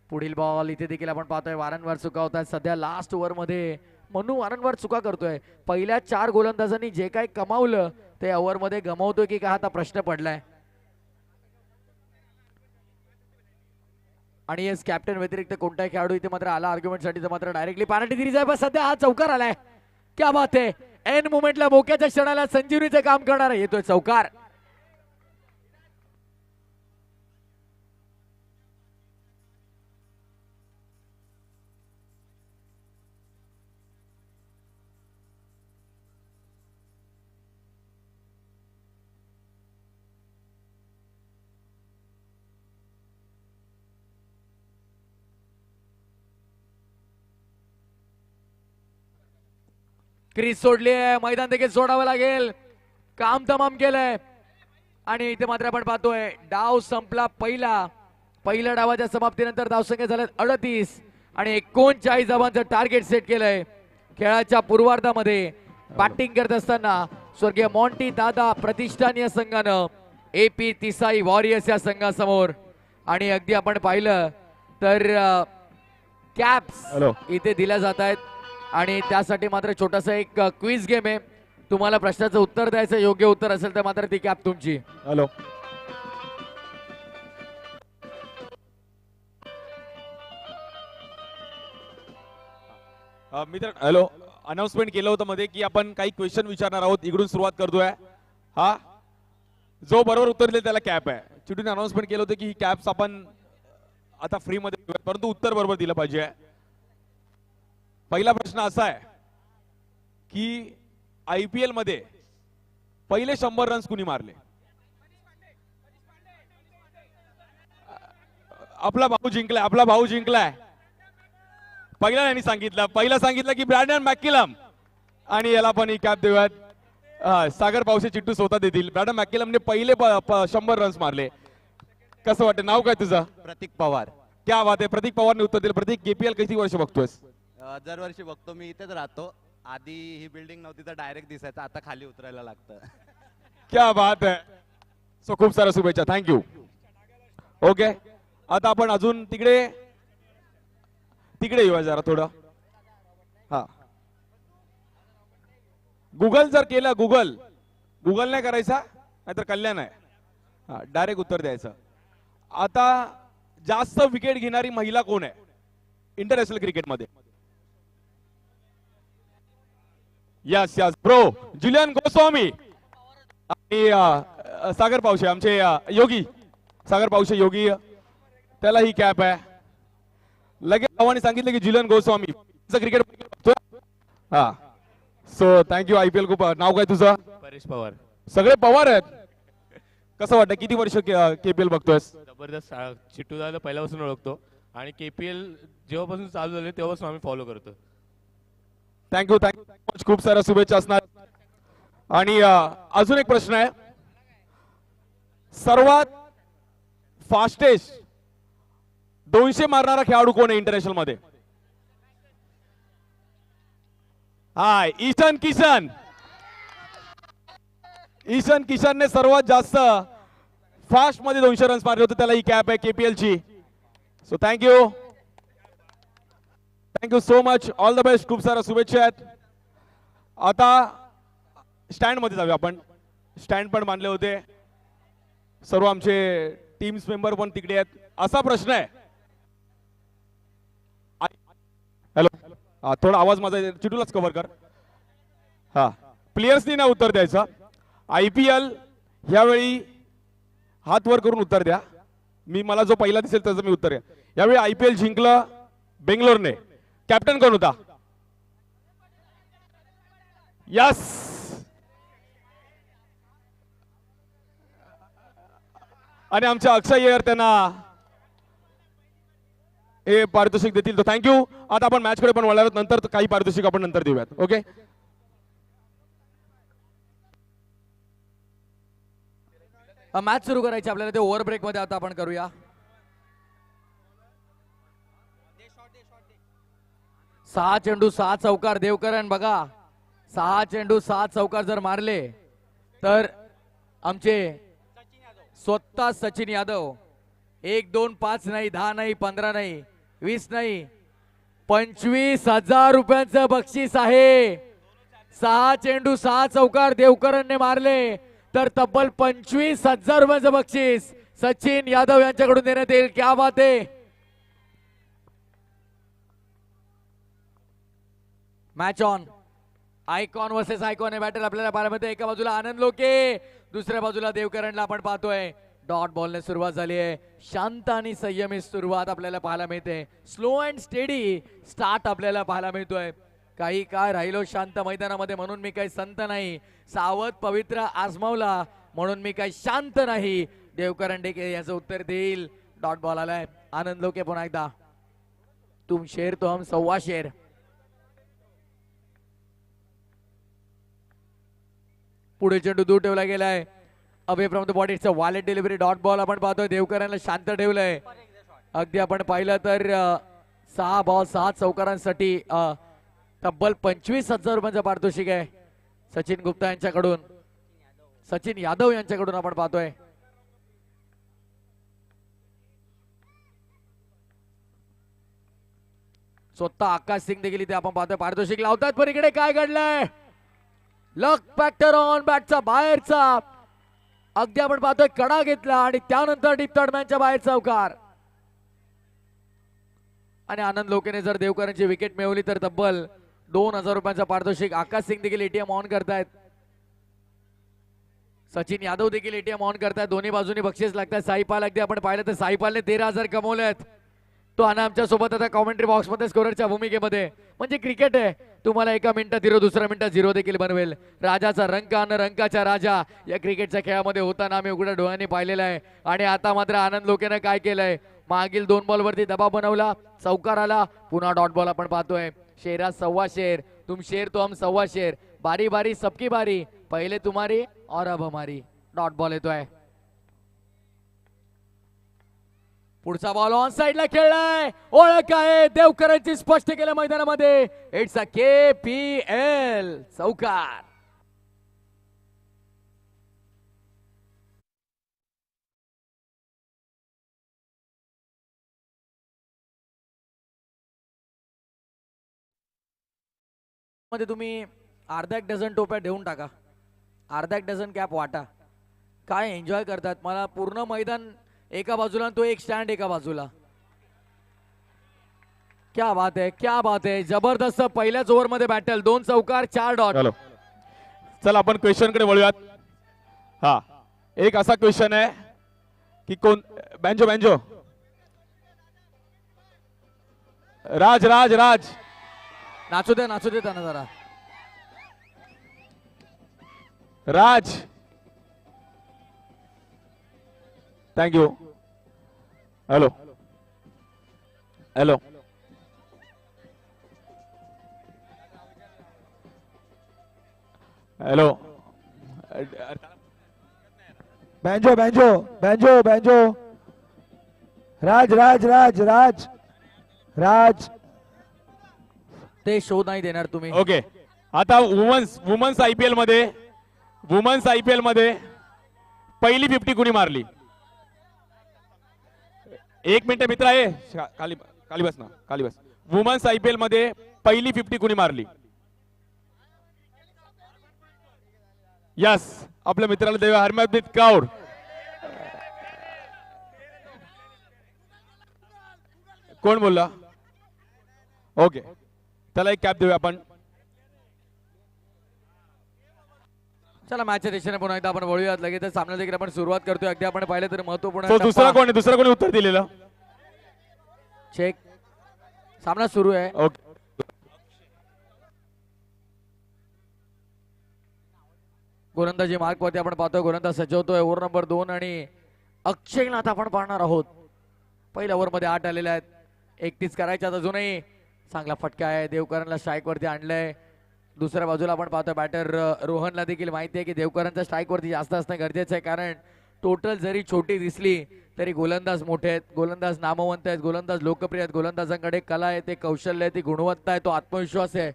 पुढील बॉल इथे देखील आपण पाहतोय वारंवार चुका होतात. सध्या लास्ट ओव्हर मध्ये मनू वारंवार चुका करतोय. पहिल्या 4 गोलंदाजांनी जे काही कमावलं ते ओव्हर मध्ये गमावतोय की काय, आता प्रश्न पडलाय. आणि येस, कॅप्टन व्यतिरिक्त कोणताही खेळाडू इथे मात्र आला आर्ग्युमेंट साठी तर मात्र डायरेक्टली पॅनल्टी दिली जाईल. पण सध्या हा चौकार आलाय, क्या बात आहे. एन मुमेंटला मोक्याच्या क्षणाला संजीवनीचे काम करणार येतोय चौकार. क्रीज सोडली आहे, मैदान देखील सोडावं लागेल. काम तमाम केलंय आणि इथे मात्र आपण पाहतोय डाव संपला. पहिल्या डावाच्या समाप्तीनंतर धावसंख्या झाल्यात 38 आणि 39 धावांचं टार्गेट सेट केलंय. खेळाच्या पूर्वार्धामध्ये बॅटिंग करत असताना स्वर्गीय मॉन्टी दादा प्रतिष्ठान या संघानं AP तिसाई वॉरियर्स या संघासमोर. आणि अगदी आपण पाहिलं तर कॅप्स इथे दिल्या जात आहेत आणि त्यासाठी मात्र छोटासा एक क्विज गेम आहे. तुम्हाला प्रश्नाचं उत्तर द्यायचं, योग्य उत्तर असेल तर मात्र ती कॅप तुमची. हॅलो, मित्र, हॅलो. अनाउन्समेंट केलं होतं मध्ये की आपण काही क्वेश्चन विचारणार आहोत. इकडून सुरुवात करतोय. हा जो बरोबर उत्तर दिले त्याला कॅप आहे. चिटून अनाउन्समेंट केलं होतं की ही कॅप्स आपण आता फ्री मध्ये देऊयात, परंतु उत्तर बरोबर दिलं पाहिजे. पहिला प्रश्न असा आहे की IPL मध्ये पहिले 100 रन्स कुणी मारले? आपला भाऊ जिंकलाय. पहिला यांनी सांगितलं की ब्रॅडन मॅकिलम. आणि याला पण ही कॅप देऊयात. सागर पावसे चिट्टू स्वतः देतील. ब्रॅडन मॅकिलमने पहिले 100 रन्स मारले. कसं वाटतं? नाव काय तुझं? प्रतीक पवार. क्या बात आहे. प्रतीक पवारने उत्तर दिलं. प्रतीक, KPL किती वर्ष बघतोयस? दरवर्षी बघतो. मी इथेच राहतो. आधी ही बिल्डिंग नव्हती तर डायरेक्ट दिसायचं, आता खाली उतरायला लागतं. क्या बात आहे. सो खूप साऱ्या शुभेच्छा. थँक्यू. ओके, आता आपण अजून तिकडे येऊया जरा थोडं. हा, गुगल जर केलं, गुगल नाही करायचा, नाहीतर कल्याण आहे. हा, डायरेक्ट उत्तर द्यायचं. आता जास्त विकेट घेणारी महिला कोण आहे इंटरनॅशनल क्रिकेटमध्ये? यस ब्रो, जुलियन गोस्वामी आणि सागर पावशे, आमचे योगी सागर पावशे योगी, त्याला ही कॅप आहे. लगेच भावाने सांगितलं की जुलियन गोस्वामी क्रिकेट बघतोय. हा, सो थँक्यू. IPL खूप. नाव काय तुझं? परेश पवार. सगळे पवार आहेत. कसं वाटतं, किती वर्ष केपीएल बघतोयस? जबरदस्त. चिट्टू दादा पहिल्यापासून ओळखतो आणि केपीएल जेव्हापासून चालू झाले तेव्हापासून आम्ही फॉलो करतो. थँक्यू मच, खूप साऱ्या शुभेच्छा असणार. आणि अजून एक प्रश्न आहे, सर्वात फास्टेस्ट 200 मारणारा खेळाडू कोण आहे इंटरनॅशनल मध्ये? हाय, ईशान किशन. ईशान किशनने सर्वात जास्त फास्ट मध्ये 200 रन्स मारले होते. त्याला ही कॅप आहे केपीएल ची. So thank you so much, all the best, खूप साऱ्या शुभेच्छा आहेत. आता स्टँड मध्ये जाऊया आपण. स्टँड पण बांधले होते, सर्व आमचे टीम्स मेंबर पण तिकडे आहेत. असा प्रश्न आहे, हॅलो, थोडा आवाज माझा चिटूलाच कव्हर कर. हा, प्लेयर्सनी ना उत्तर द्यायचं. IPL ह्यावेळी हात वर करून उत्तर द्या. मला जो पहिला दिसेल त्याचं मी उत्तर द्या. यावेळी IPL जिंकलं बेंगलोरने. कॅप्टन कोण होता? यस, आणि आमच्या अक्षय अय्यर त्यांना हे पारितोषिक देतील. तो थँक्यू. आता आपण मॅच कडे पण वळणार आहोत, नंतर काही पारितोषिक आपण नंतर देऊयात. ओके, मॅच सुरू करायची आपल्याला, ते ओव्हर ब्रेक मध्ये आता आपण करूया. सहा चेंडू 6 चौकार देवकरण. बघा, 6 चेंडू 6 चौकार जर मारले तर आमचे स्वतः सचिन यादव 1 2 5 नाही, 10 नाही, 15 नाही, 20 नाही, 25,000 रुपयांचं बक्षीस आहे. 6 चेंडू 6 चौकार देवकरणने मारले तर तब्बल 25,000 रुपयांचं बक्षीस सचिन यादव यांच्याकडून देण्यात येईल. क्या बात आहे. Match on. Icon versus icon हे बॅटल आपल्याला पाहायला मिळते. एका बाजूला आनंद लोके, दुसऱ्या बाजूला देवकरणला आपण पाहतोय. डॉट बॉलने सुरुवात झाली आहे. शांत आणि संयमित सुरुवात आपल्याला पाहायला मिळते. स्लो अँड स्टेडी स्टार्ट आपल्याला पाहायला मिळतोय. काही काय राहिलो शांत मैदानामध्ये म्हणून मी काही संत नाही, सावध पवित्र आजमावला म्हणून मी काही शांत नाही. देवकरण डेके याचं उत्तर देईल. डॉट बॉल आलाय. आनंद लोके पुन्हा एकदा. तुम शेर तो हम सव्वा शेर. पुढे चेंडू दूर ठेवला गेलाय. Away from the body, it's a wallet delivery. Dot ball आपण पाहतोय. देवकरांना शांत ठेवलंय. अगदी आपण पाहिलं तर 6 बॉल 6 चौकारांसाठी तब्बल 25,000 रुपयांचं पारितोषिक आहे सचिन गुप्ता यांच्याकडून, सचिन यादव यांच्याकडून आपण पाहतोय. स्वतः आकाश सिंग देखील इथे आपण पाहतोय. पारितोषिक लावतात, पण इकडे काय घडलंय? लक फॅक्टर ऑन बॅटचा बाहेरचा. अगदी आपण पाहतोय कडा घेतला आणि त्यानंतर डीप थर्डमॅनच्या बाहेर चौकार. आणि आनंद लोकेने जर देवकरांची विकेट मिळवली तर तब्बल 2,000 रुपयांचा पारितोषिक. आकाश सिंग देखील एटीएम ऑन करतायत. सचिन यादव देखील एटीएम ऑन करतायत. दोन्ही बाजूनी बक्षीस लागतात. साईपाल अगदी आपण पाहिलं तर साईपालने 13,000 कमवलेत. तो आणि आमच्या सोबत आता कॉमेंट्री बॉक्स मध्ये स्कोररच्या भूमिकेमध्ये. म्हणजे क्रिकेट आहे, तुम्हाला एका मिनिटात 0 दुसऱ्या मिनिटात 0 देखील बनवेल. राजाचा रंक आणि रंकाचा राजा या क्रिकेटच्या खेळामध्ये होताना आम्ही उघड्या डोळ्यांनी पाहिलेला आहे. आणि आता मात्र आनंद लोकेने काय केलंय, मागील 2 बॉलवरती दबाव बनवला, चौकार आला, पुन्हा डॉट बॉल आपण पाहतोय. शेरा सव्वा शेर, तुम शेर तो हम सव्वा शेर, बारी बारी सबकी बारी, पहिले तुम्हारी और अब हमारी. डॉट बॉल येतोय. पुढचा बॉल ऑन साइडला खेळलाय. ओळख आहे देवकरांची स्पष्ट केलं मैदानामध्ये. इट्स अ KPL चौकार. मध्ये तुम्ही अर्धा एक डझन टोप्या ठेवून टाका, अर्धा एक डझन कॅप वाटा. काय एन्जॉय करतात. मला पूर्ण मैदान एका बाजूला, तो एक स्टँड एका बाजूला. क्या बात आहे, क्या बात आहे. जबरदस्त पहिल्याच ओव्हर मध्ये बॅटल. 2 चौकार 4 डॉट. हॅलो, चला आपण क्वेश्चन कडे वळूयात. हा, एक असा क्वेश्चन आहे की कोण बँजो बँजो राज राज राज नाचू दे त्यांना जरा. Raj thank you. Hello hello. Hello. Banjo banjo banjo banjo. Raj Raj Raj Raj Raj. ते शो नाही देणार तुम्ही. ओके. आता वुमन्स आयपीएल मध्ये पहिली 50 कुणी मारली? एक मिनिट मित्र आहे, खाली खाली बस ना, खाली बस. वुमन्स आयपीएल मध्ये पहिली 50 कुणी मारली? यस, आपल्या मित्राला देऊया हरमनप्रीत कौर. कोण बोलला? ओके, त्याला एक कॅप देऊया आपण. चला मॅचच्या दिशेने पुन्हा एकदा आपण वळूयात. लगेच सामना देखील आपण सुरुवात करतोय. अगदी आपण पाहिलं तर महत्वपूर्ण So, दुसरा कोण आहे? दुसरा कोणी उत्तर दिलेलं? चेक. सामना सुरू आहे. ओके. गोलंदाजी मार्क वरती आपण पाहतोय. गोलंदाज सजवतोय. ओव्हर नंबर 2 आणि अक्षयला आता आपण पाहणार आहोत. पहिल्या ओव्हर मध्ये 8 आलेले आहेत. 31 करायच्यात अजूनही. चांगला फटका आहे. देवकरणला स्ट्राईक वरती आणलंय. दुसऱ्या बाजूला आपण पाहतोय बॅटर रोहनला देखील माहिती आहे की देवकरांचा स्ट्राईक वरती जास्त असणं गरजेचं आहे, कारण टोटल जरी छोटी दिसली तरी गोलंदाज मोठे आहेत, गोलंदाज नामवंत आहेत, गोलंदाज लोकप्रिय आहेत, गोलंदाजांकडे कला आहे, ते कौशल्य आहे, ती गुणवत्ता आहे, तो आत्मविश्वास आहे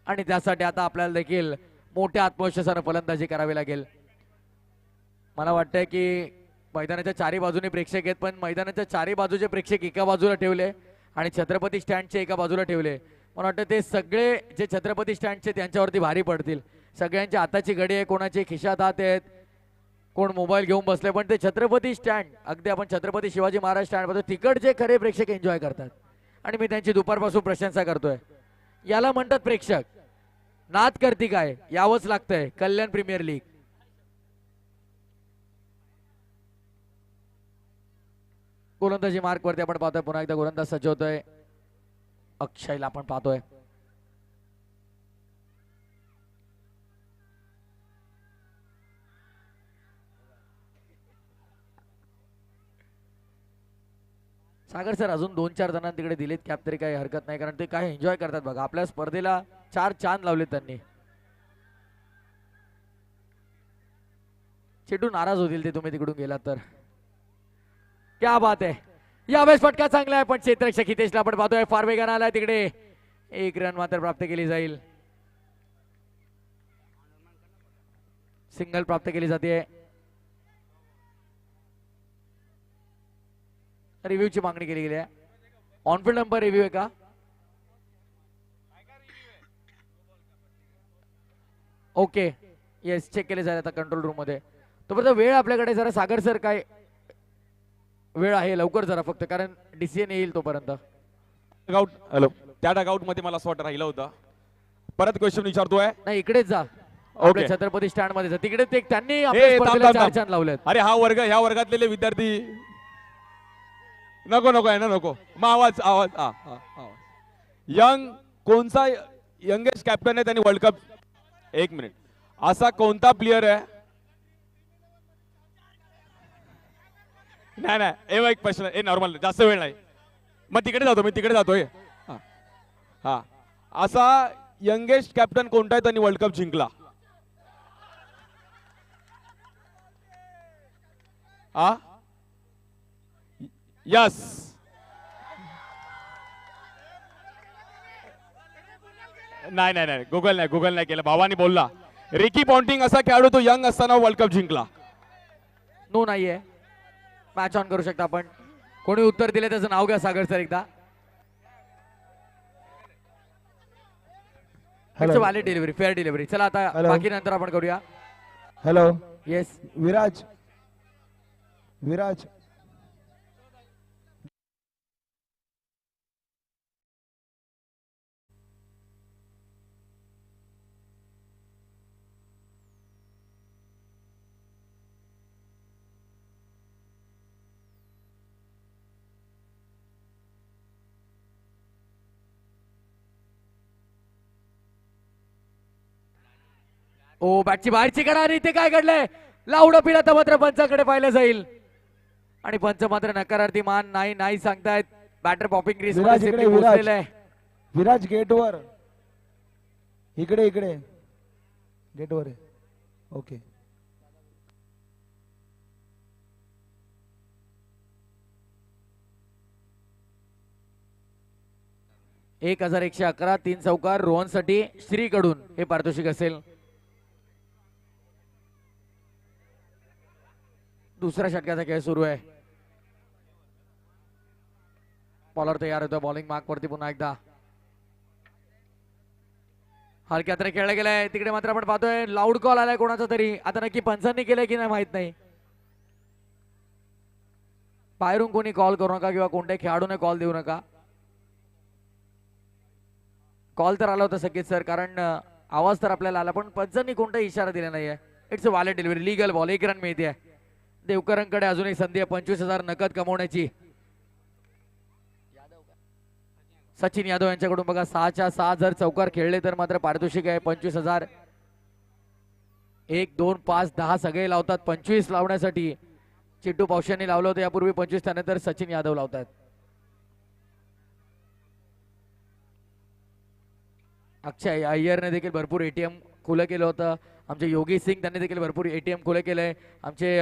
आणि त्यासाठी आता आपल्याला देखील मोठ्या आत्मविश्वासानं फलंदाजी करावी लागेल. मला वाटतंय की मैदानाच्या चारी बाजूने प्रेक्षक आहेत, पण मैदानाच्या चारी बाजूचे प्रेक्षक एका बाजूला ठेवले आणि छत्रपती स्टँडचे एका बाजूला ठेवले. मला वाटतं ते सगळे जे छत्रपती स्टँडचे त्यांच्यावरती भारी पडतील. सगळ्यांच्या हाताची घडी आहे, कोणाचे खिशात हात आहेत, कोण मोबाईल घेऊन बसले, पण ते छत्रपती स्टँड, अगदी आपण छत्रपती शिवाजी महाराज स्टँड बघतो, तिकडचे खरे प्रेक्षक एन्जॉय करतात आणि मी त्यांची दुपारपासून प्रशंसा करतोय. याला म्हणतात प्रेक्षक. नाद करती काय, यावंच लागतंय. कल्याण प्रीमियर लीग. गोलंदाजी मार्क वरती आपण पाहतोय. पुन्हा एकदा गोलंदाज सजवतोय. अक्षयला आपण पाहतोय. सागर सर अजून 2-4 जणांना तिकडे दिलेत कॅप तरी काही हरकत नाही, कारण ते काय एन्जॉय करतात बघा. आपल्या स्पर्धेला 4 चांद लावले त्यांनी. चेटू नाराज होतील ते तुम्ही तिकडून गेलात तर. क्या बात आहे. यावेळेस फटका चांगला आहे, पण क्षेत्ररक्षक हितेशला आपण पाहतोय फार वेगानं आलाय तिकडे. 1 रन मात्र प्राप्त केली जाईल. सिंगल प्राप्त केली जाते. रिव्ह्यूची मागणी केली गेली आहे. ऑनफिल्ड नंबर रिव्ह्यू आहे का? ओके, येस, चेक केले जाईल आता कंट्रोल रूम मध्ये. तोपर्यंत वेळ आपल्याकडे जरा सागर सर, काय वेळ आहे लवकर जरा फक्त, कारण डिसिजन येईल तोपर्यंत. हॅलो, त्या डगआउट मध्ये मला असं वाटतं राहिला होता. परत क्वेश्चन विचारतोय. नाही, इकडेच जा. ओके, छत्रपती स्टँड मध्ये जा. तिकडे ते त्यांनी ए, आपल्या थांब, स्पर्धेला थांब, 4 थांब. चांद लावलेत. अरे हा वर्ग, ह्या वर्गातलेले विद्यार्थी नको नको आहे ना, नको मग आवाज आवाज आवाज. यंग कोणता यंगेस्ट कॅप्टन आहे त्यांनी वर्ल्ड कप? 1 मिनिट. असा कोणता प्लेयर आहे? नाही नाही, एक प्रश्न, नॉर्मल, जास्त वेळ नाही. मग तिकडे जातो, मी तिकडे जातोय. हा, असा यंगेस्ट कॅप्टन कोणता आहे त्यांनी वर्ल्ड कप जिंकला? हा, यस. नाही नाही नाही, गुगल नाही केलं, भावानी बोलला. रिकी पॉन्टिंग असा खेळाडू तो यंग असताना वर्ल्ड कप जिंकला. नो नाहीये. मॅच ऑन करू शकता आपण. कोणी उत्तर दिले त्याचं नाव घ्या सागर सर एकदा. Valid delivery, fair delivery. चला आता बाकी नंतर आपण करूया. Hello, yes Viraj. विराज ओ, बॅटची बाहेरची करा. आणि इथे काय घडलंय? लावडं पिढा तर मात्र पंचाकडे पाहिलं जाईल. आणि पंच मात्र नकारार्थी मान नाही नाही सांगतायत. बॅटर पॉपिंग क्रीज विराज इकडे, विराज. पोहोचलेला आहे. विराज गेटवर इकडे इकडे गेटवर आहे. ओके 1111 3 चौकार रोहनसाठी श्रीकडून हे पारितोषिक असेल. दुसऱ्या षटकाचा खेळ सुरू आहे. बॉलर तयार होतो. बॉलिंग मार्क वरती पुन्हा एकदा हलक्या तरी खेळला गेलाय. तिकडे मात्र आपण पाहतोय लाऊड कॉल आलाय कोणाचा तरी. आता नक्की पंचांनी केलंय की नाही माहित नाही. बाहेरून कोणी कॉल करू नका किंवा कोणत्याही खेळाडूने कॉल देऊ नका. कॉल तर आला होता संकेत सर, कारण आवाज तर आपल्याला आला पण पंचांनी कोणताही इशारा दिला नाहीये. It's a valid delivery, legal ball. 1 run मिळते. देवकरांकडे अजून एक संधी आहे 25,000 नकद कमवण्याची. सचिन यादव यांच्याकडून बघा 6च्या 6 जर चौकार खेळले तर मात्र पारितोषिक आहे 25,000. 1 2 5 10 सगळे लावतात. 25 लावण्यासाठी चिट्टू पावशांनी लावलं होतं यापूर्वी 25, त्यानंतर सचिन यादव लावतात. अक्षय अय्यरने देखील भरपूर एटीएम खुलं केलं होतं. आमचे योगी सिंग त्यांनी देखील भरपूर एटीएम खुलं केलंय. आमचे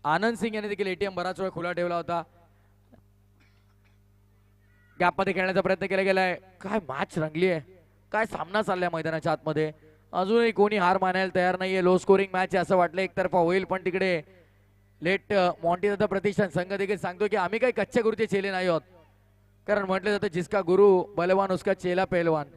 आनंद सिंग यांनी देखील एटीएम बराच वेळ खुला ठेवला होता. गॅप मध्ये खेळण्याचा प्रयत्न केला गेलाय. काय मॅच रंगली आहे, काय सामना चाललाय मैदानाच्या आतमध्ये. अजूनही कोणी हार मानायला तयार नाहीये. लो स्कोरिंग मॅच आहे असं वाटलं एकतर्फा होईल, पण तिकडे लेट मॉन्टी प्रतिष्ठान संघ देखील सांगतो की आम्ही काही कच्च्या गुरुचे चेले नाही आहोत, कारण म्हटलं जातं जिसका गुरु बलवान उसका चेला पहलवान.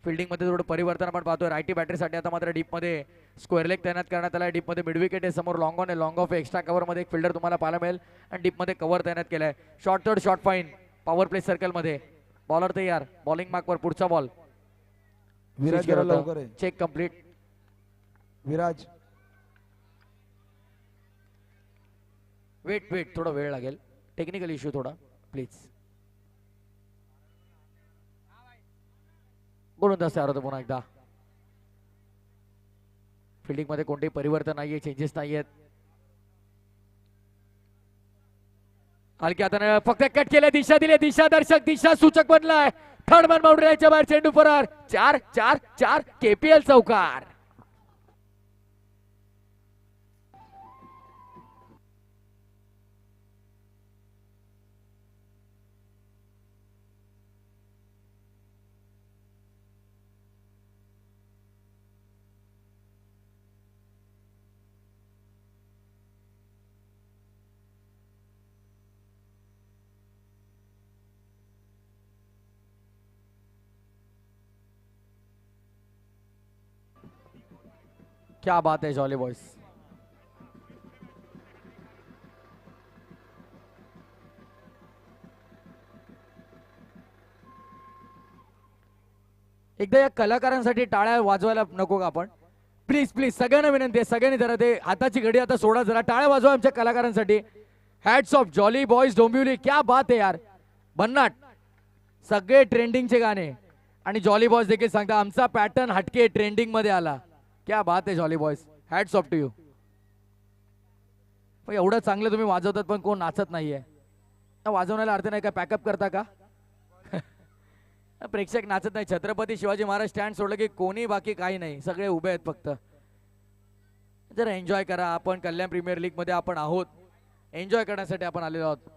फिल्डिंग मध्ये थोडं परिवर्तन आपण पाहतोय. रायटी बॅटरीसाठी आता मात्र डीप मध्ये स्क्वेअर लेग तैनात करण्यात आला. डीप मध्ये मिड विकेट आहे. समोर लॉंग ऑन आहे. लॉंग ऑफ एक्स्ट्रा कव्हर मध्ये एक फिल्डर तुम्हाला पाहायला मिळेल आणि डीप मध्ये कव्हर तैनात केलाय. Short third short fine power play circle मध्ये. बॉलर तयार. बॉलिंग मार्क वर पुढचा बॉल. विराज जरा लवकर आहे. Check complete. विराज वेट थोडा वेळ लागेल. टेक्निकल इश्यू थोडा प्लीज. गोलंदाज तयार होतो पुन्हा एकदा. फिल्डिंग मध्ये कोणतेही परिवर्तन नाहीये, चेंजेस नाहीयेत. हलक्या हाताने फक्त कट केले. दिशा दिली. दिशा दर्शक, दिशा सूचक बनलाय. थर्ड मॅन बाउंड्रीच्या बाहेर चेंडू फरार. 4 केपीएल चौकार. क्या बात है जॉली बॉयज. एकदा या कलाकारांसाठी टाळ्या वाजवायला नको का आपण? प्लीज प्लीज सगळ्यांना विनंती आहे, सगळ्यांनी जरा ते हाताची घडी आता सोडा, जरा टाळ्या वाजवा आमच्या कलाकारांसाठी. Hats off jolly boys Dombivli. क्या बात आहे यार. भन्नाट सगळे ट्रेंडिंगचे गाणे आणि जॉली बॉयज देखील सांगता आमचा पॅटर्न हटके ट्रेंडिंग मध्ये आला. क्या बात आहे jolly boys. Hats off to you. एवढं चांगलं तुम्ही वाजवतात पण कोण नाचत नाहीये. वाजवण्याला अर्थ नाही का? पॅकअप करता का? प्रेक्षक नाचत नाही. छत्रपती शिवाजी महाराज स्टँड सोडलं की कोणी बाकी काही नाही, सगळे उभे आहेत फक्त. जरा एन्जॉय करा. आपण कल्याण प्रीमियर लीग मध्ये आपण आहोत, एन्जॉय करण्यासाठी आपण आलेलो आहोत.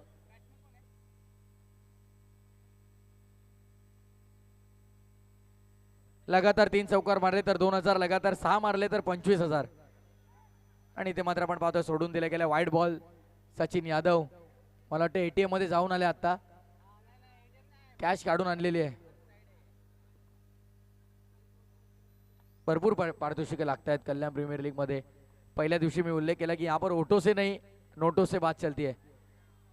लगातार 3 चौकार मारले तर 2,000, लगातार 6 मारले तर 25,000. आणि इथे मात्र आपण पाहतोय सोडून दिला गेला वाईट बॉल. सचिन यादव मला वाटतं एटीएम मध्ये जाऊन आले, आता कॅश काढून आणलेली आहे. भरपूर पारितोषिके लागत आहेत कल्याण प्रीमियर लीग मध्ये. पहिल्या दिवशी मी उल्लेख केला की यहाँ पर ओटो से नहीं नोटो से बात चलती है.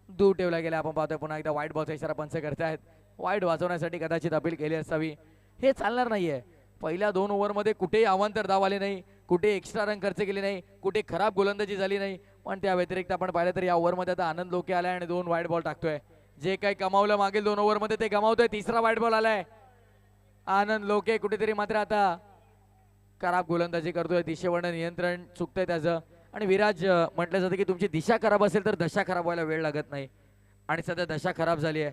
दूर ठेवला गेला. आपण पाहतोय पुन्हा एकदा वाईट बॉलचा इशारा पंच करतायत. वाईट वाजवण्यासाठी कदाचित अपील केली असावी. हे चालणार नाहीये. पहिल्या 2 ओव्हरमध्ये कुठेही अवांतर धाव आले नाही, कुठे एक्स्ट्रा रन खर्च केले नाही, कुठे खराब गोलंदाजी झाली नाही. पण त्या व्यतिरिक्त आपण पाहिलं तर या ओव्हरमध्ये आता आनंद लोके आलाय आणि 2 वाईट बॉल टाकतोय. जे काही कमावलं मागील 2 ओव्हरमध्ये ते गमावतोय. 3रा वाईट बॉल आलाय. आनंद लोके कुठेतरी मात्र आता खराब गोलंदाजी करतोय, दिशेवरनं नियंत्रण चुकतंय त्याचं. आणि विराज म्हटलं जातं की तुमची दिशा खराब असेल तर दशा खराब व्हायला वेळ लागत नाही, आणि सध्या दशा खराब झाली आहे.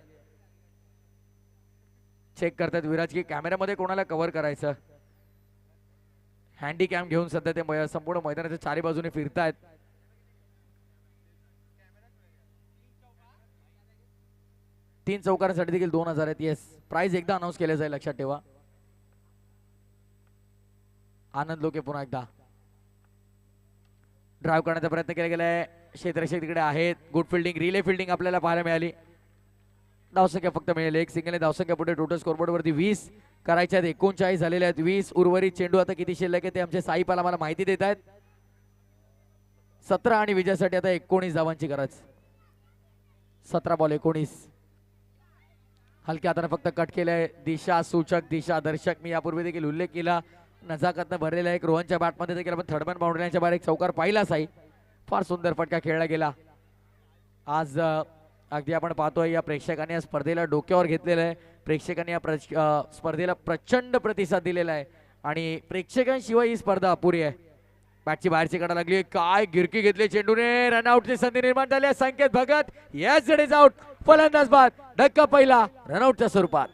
चेक करतात विराज की कॅमेऱ्यामध्ये कोणाला कव्हर करायचं. हँडी कॅम घेऊन सध्या ते संपूर्ण मैदानाच्या चारी बाजूने फिरतायत. तीन चौकारांसाठी देखील 2000 आहेत. येस, प्राइस एकदा अनाऊन्स केले जाईल, लक्षात ठेवा. आनंद लोके पुन्हा एकदा ड्राईव्ह करण्याचा प्रयत्न केला गेलाय. क्षेत्ररक्षक तिकडे आहेत. गुड फिल्डिंग, रिले फिल्डिंग आपल्याला पाहायला मिळाली. धावसंख्या फक्त मिळेल एक सिंगल. धावसंख्या पुढे टोटल स्कोरबोर्ड वरती 20 करायच्या आहेत, 39 झालेले आहेत. 20 उर्वरित चेंडू आता किती शिल्लक आहे ते आमचे साईपाल आम्हाला माहिती देत आहेत. 17 आणि विजयासाठी आता 19 धावांची गरज. 17 बॉल 19. हलक्या हाताने फक्त कट केलंय. दिशा सूचक, दिशा दर्शक मी यापूर्वी देखील उल्लेख केला. नजाकतनं भरलेला एक रोहनच्या बॅटमध्ये देखील आपण थर्डमॅन बाउंड्रीच्या बाहेर एक चौकार पाहिला साई. फार सुंदर फटका खेळला गेला. आज अगदी आपण पाहतोय या प्रेक्षकांनी या स्पर्धेला डोक्यावर घेतलेलं आहे. प्रेक्षकांनी या स्पर्धेला प्रचंड प्रतिसाद दिलेला आहे आणि प्रेक्षकांशिवाय ही स्पर्धा अपुरी आहे. बॅटची बाहेरची कडा लागली. काय गिरकी घेतली चेंडूने. रनआउटची संधी निर्माण झाली. Sanket Bhagat yes, it is out. फलंदाज बाद. धक्का पहिला रनआउटच्या स्वरूपात.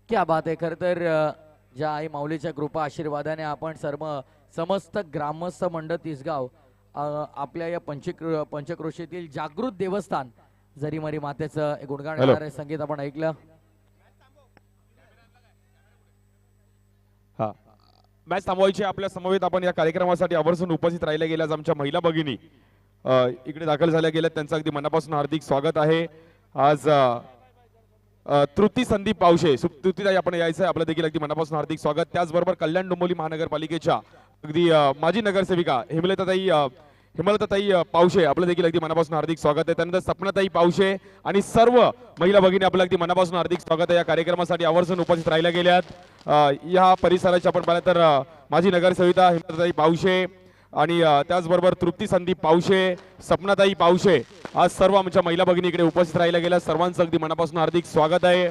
क्या बात आहे. खर तर ज्या आई माऊलीच्या कृपा आशीर्वादाने आपण समस्त ग्रामस्थ मंडळ तिसगाव आपल्या या पंचक्रोशीतील जागृत देवस्थान जरीमरी मातेचं गुणगान गाणारे संगीत आपण ऐकलं. हा, मॅच थांबवायची आपल्या समवेत आपण या कार्यक्रमासाठी आवर्जून उपस्थित राहिल्या गेल्यास आमच्या महिला भगिनी इकडे दाखल झाल्या गेल्या. त्यांचं अगदी मनापासून हार्दिक स्वागत आहे. आज तृप्ती संदीप पावशे, तृप्तीताई आपण यायचं आहे, आपलं देखील अगदी मनापासून हार्दिक स्वागत. त्याचबरोबर कल्याण डोंबिवली महानगरपालिकेच्या अगदी माजी नगरसेविका हेमलताताई पावशे, आपलं देखील अगदी मनापासून हार्दिक स्वागत आहे. त्यानंतर सपनाताई पावशे आणि सर्व महिला भगिनी आपलं अगदी मनापासून हार्दिक स्वागत आहे. या कार्यक्रमासाठी आवर्जून उपस्थित राहिल्या गेल्यात. या परिसराच्या आपण पाहिलं तर माजी नगरसेविका हेमलताताई पावशे आणि त्याचबरोबर तृप्ती संदीप पावशे, सपनाताई पावशे, आज सर्व आमच्या महिला भगिनी इकडे उपस्थित राहिल्या गेल्या. सर्वांचं अगदी मनापासून हार्दिक स्वागत आहे.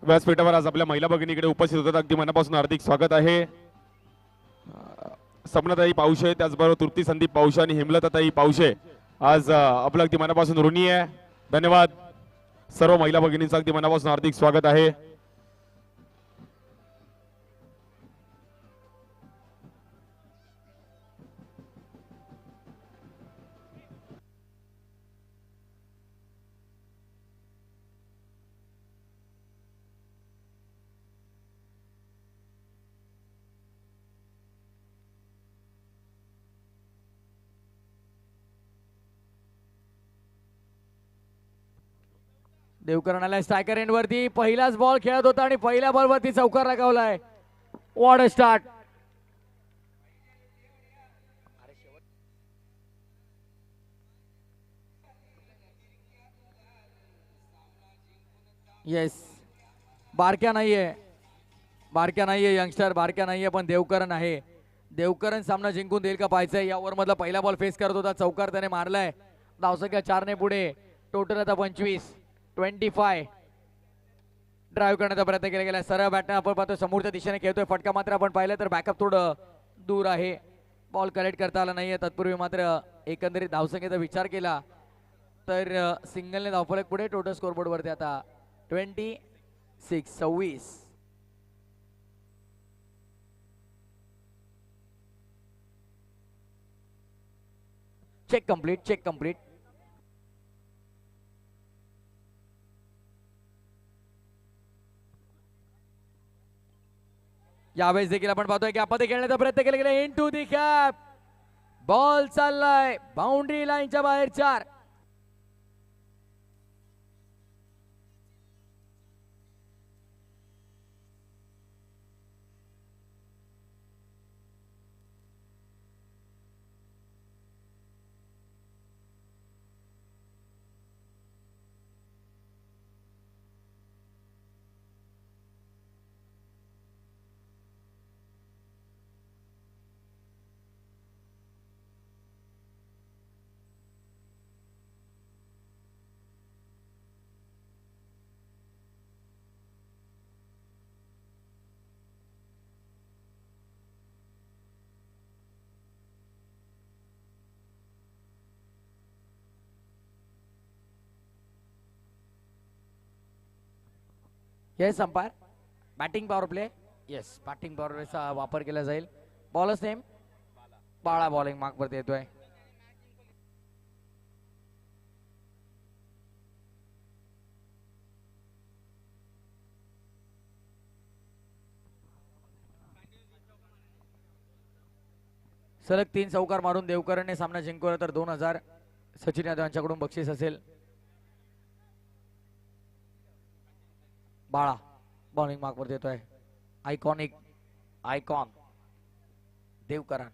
व्यासपीठावर आज आपल्या महिला भगिनीकडे उपस्थित होतात. अगदी मनापासून हार्दिक स्वागत आहे. सपनाताई पावशे, त्याचबरोबर तृप्ती संदीप पावशे आणि हेमलताताई पावशे आज आपलं अगदी मनापासून ऋणी आहे. धन्यवाद. सर्व महिला भगिनींचं अगदी मनापासून हार्दिक स्वागत आहे. देवकरणाला स्ट्रायकर एंड वरती पहिलाच बॉल खेळत होता आणि पहिल्या बॉल वरती चौकार लगावलाय. What a start. येस, बारक्या नाहीये यंगस्टर, बारक्या नाहीये, पण देवकरण आहे. देवकरण सामना जिंकून देईल का पाहायचंय. या ओव्हर मधला पहिला बॉल फेस करत होता, चौकार त्याने मारलाय. धावसंख्या 4 ने पुढे. टोटल आता 25 ड्राईव्ह करण्याचा प्रयत्न केला गेला. सरळ बॅटने आपण पाहतो समोरच्या दिशेने खेळतोय. फटका मात्र आपण पाहिलं तर बॅकअप थोडं दूर आहे. बॉल कलेक्ट करता आला नाहीये. तत्पूर्वी मात्र एकंदरीत धावसंख्येचा विचार केला तर सिंगलने धावफलक पुढे. टोटल स्कोरबोर्ड वरती आता 26. Check complete. यावेळेस देखील आपण पाहतोय की आपण खेळण्याचा प्रयत्न केला गेला. Into the gap. Ball चाललाय बाउंड्री लाईनच्या बाहेर. 4. Yes umpire. Batting power play. Yes batting power प्लेचा वापर केला जाईल. बॉलर्स नेम बाळा. बॉलिंग मार्क वरती येतोय. सलग 3 चौकार मारून देवकरणने सामना जिंकवला. तर 2000 सचिन यादव यांच्याकडून बक्षीस असेल. बाळा बॉलिंग मार्क वर देतोय. आयकॉन देवकरण.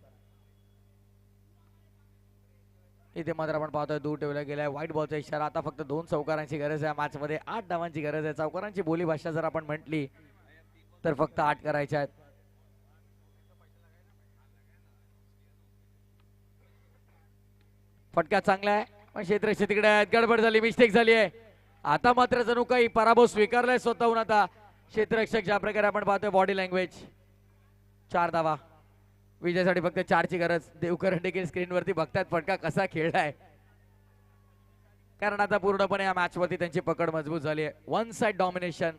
इथे मात्र आपण पाहतोय दूर ठेवला गेलाय. व्हाईट बॉलचा इशारा. आता फक्त 2 चौकारांची गरज आहे. मॅच मध्ये 8 धावांची गरज आहे. चौकारांची बोली भाषा जर आपण म्हटली तर फक्त 8 करायच्या आहेत. फटका चांगला आहे पण क्षेत्ररक्षक तिकडे आहेत. गडबड झाली. मिस्टेक झाली आहे. आता मात्र जणू काही पराभव स्वीकारलाय स्वतःहून. आता क्षेत्ररक्षक ज्या प्रकारे आपण पाहतोय बॉडी लँग्वेज. 4 धावा. विजयासाठी फक्त 4 ची गरज. देवकरण देखील स्क्रीनवरती बघतात फटका कसा खेळलाय. कारण आता पूर्णपणे या मॅच वरती त्यांची पकड मजबूत झाली आहे. 1 side domination.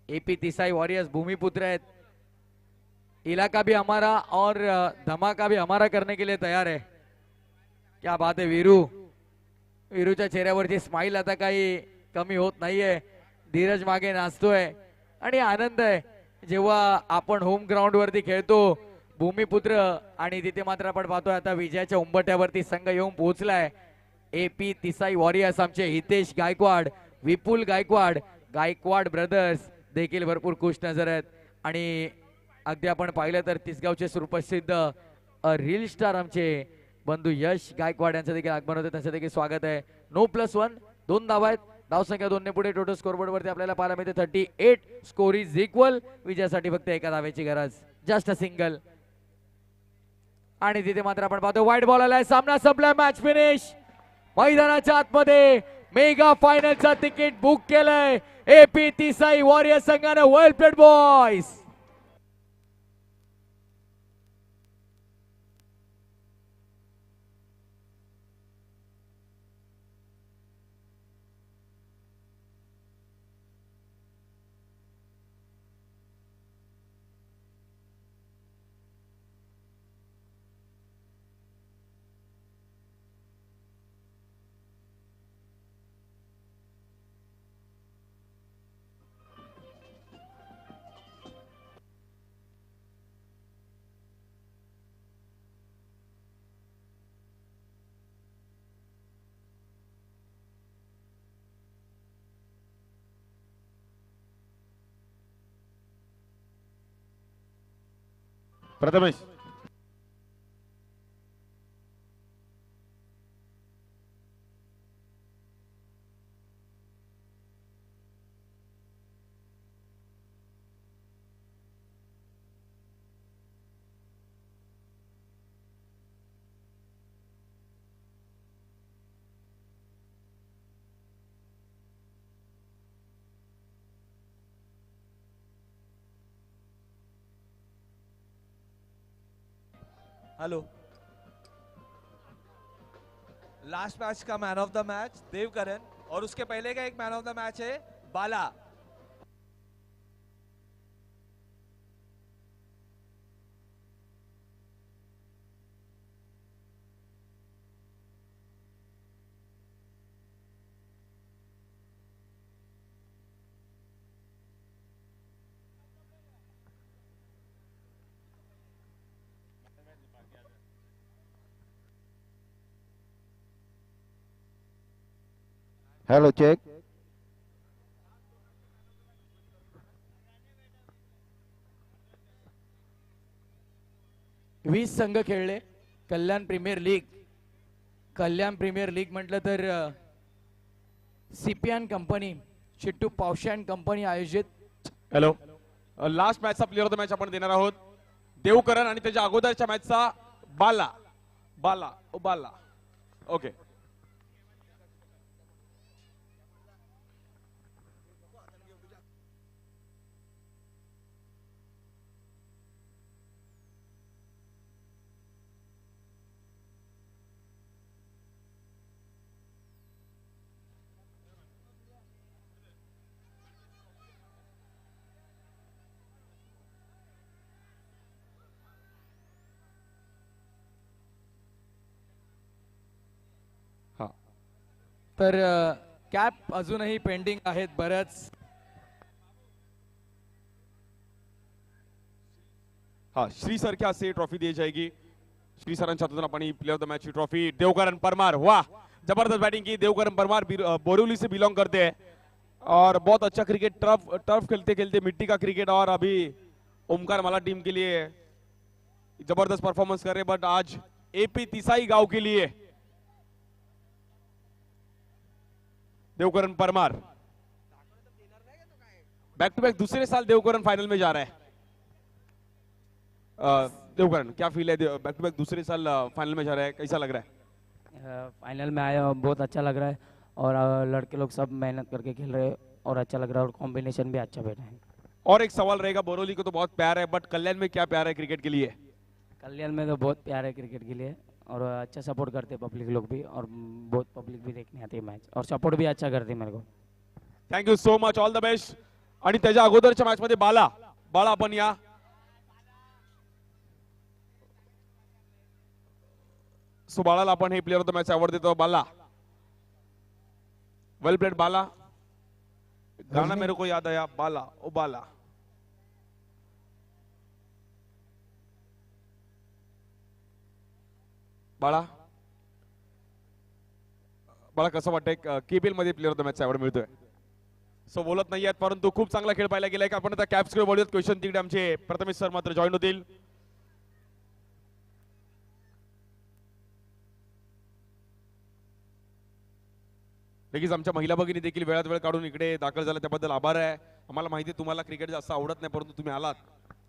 AP Tisai warriors भूमिपुत्र आहेत. इलाका भी हमारा और धमाका भी हमारा करने के लिए तैयार है. क्या बात है. वीरूच्या चेहऱ्यावरची स्माइल आता काही कमी होत नाहीये. धीरज मागे नाचतोय आणि आनंद आहे जेव्हा आपण होम ग्राउंड वरती खेळतो. भूमिपुत्र आणि तिथे मात्र आपण पाहतोय आता विजयाच्या उंबरठ्यावरती संघ येऊन पोहोचलाय. AP Tisai warriors. आमचे हितेश गायकवाड, विपुल गायकवाड ब्रदर्स देखील भरपूर खुश नजर आहेत. आणि अगदी आपण पाहिलं तर तिसगावचे सुप्रसिद्ध रील स्टार आमचे बंधू यश गायकवाड यांचं देखील आगमन होते. त्यांचं देखील स्वागत आहे. 9+1. 2 धावा आहेत. धावसंख्या 2 ने पुढे. टोटल स्कोरबोर्ड वरती आपल्याला पाहायला मिळते 38. Score is equal. विजयासाठी फक्त 1 धावेची गरज. Just a single. आणि तिथे मात्र आपण पाहतो व्हाईट बॉल आलाय. सामना संपलाय. Match finish. मैदानाच्या आतमध्ये मेगा फायनलचा तिकीट बुक केलंय एपी तिसाई वॉरियर संघानं. Well played boys. Prathamesh. Hello. Last match का man of the match Devkaran और उसके पहले का एक मैन ऑफ द मैच है बाला। Hello check. वीस संघ खेळले Kalyan premier league. Kalyan premier league म्हटलं तर CPN company, Chittu Pawshe and company आयोजित. हॅलो, लास्ट मॅचचा प्लेअर ऑफ द मॅच आपण देणार आहोत देवकरण आणि त्याच्या अगोदरच्या मॅचचा बाला. बाला बाला ओके. तर कॅप अजूनही पेंडिंग आहेत बऱ्याच. हाँ, श्री सर क्या से ट्रॉफी दी जाएगी. श्री सरांच्या हातून आपण ही प्लेयर ऑफ द मैच की ट्रॉफी. देवकरण परमार, वाह जबरदस्त बैटिंग की. देवकरण परमार बोरिवली से बिलोंग करते हैं और बहुत अच्छा क्रिकेट टर्फ खेलते खेलते मिट्टी का क्रिकेट. और अभी ओमकार माला टीम के लिए जबरदस्त परफॉर्मेंस कर रहे, बट आज एपी तिसाई गांव के लिए Devkaran Parmar back to back दूसरे साल देवकरण फाइनल में जा रहा है. देवकरण क्या फील है, बैक टू बैक दूसरे साल फाइनल में जा रहा है, कैसा लग रहा है? फाइनल में आया, बहुत अच्छा लग रहा है और लड़के लोग सब मेहनत करके खेल रहे हैं और अच्छा लग रहा है और कॉम्बिनेशन भी अच्छा बैठा है. और एक सवाल रहेगा, बोरोली को तो बहुत प्यार है, बट कल्याण में क्या प्यार है क्रिकेट के लिए? कल्याण में तो बहुत प्यार है क्रिकेट के लिए और अच्छा सपोर्ट करते हैं पब्लिक लोग भी और बहुत पब्लिक भी देखने आती है मैच और सपोर्ट भी अच्छा करते हैं मेरे को. Thank you so much, all the best. आणि त्याच्या अगोदरच्या मॅच मध्ये बाला आपण या. सो बाळाला आपण हे player of the match award देतो. बाला, वेल प्लेड बाला. गाना मेरे को याद आया, बाला ओ बाला. बाळा बाळा कसं वाटतंय केबीएल मध्ये player of the match award मिळतोय? सो बोलत नाही आहेत, परंतु खूप चांगला खेळ पाहायला गेलाय. आपण आता कॅप्स कडे बोलूयात. क्वेश्चन तिकडे आमचे प्रथमेश सर मात्र जॉईन होतील. लगेच आमच्या महिला भगिनी देखील वेळात वेळ काढून इकडे दाखल झाला, त्याबद्दल आभार आहे. आम्हाला माहिती आहे तुम्हाला क्रिकेट जास्त आवडत नाही, परंतु तुम्ही आलात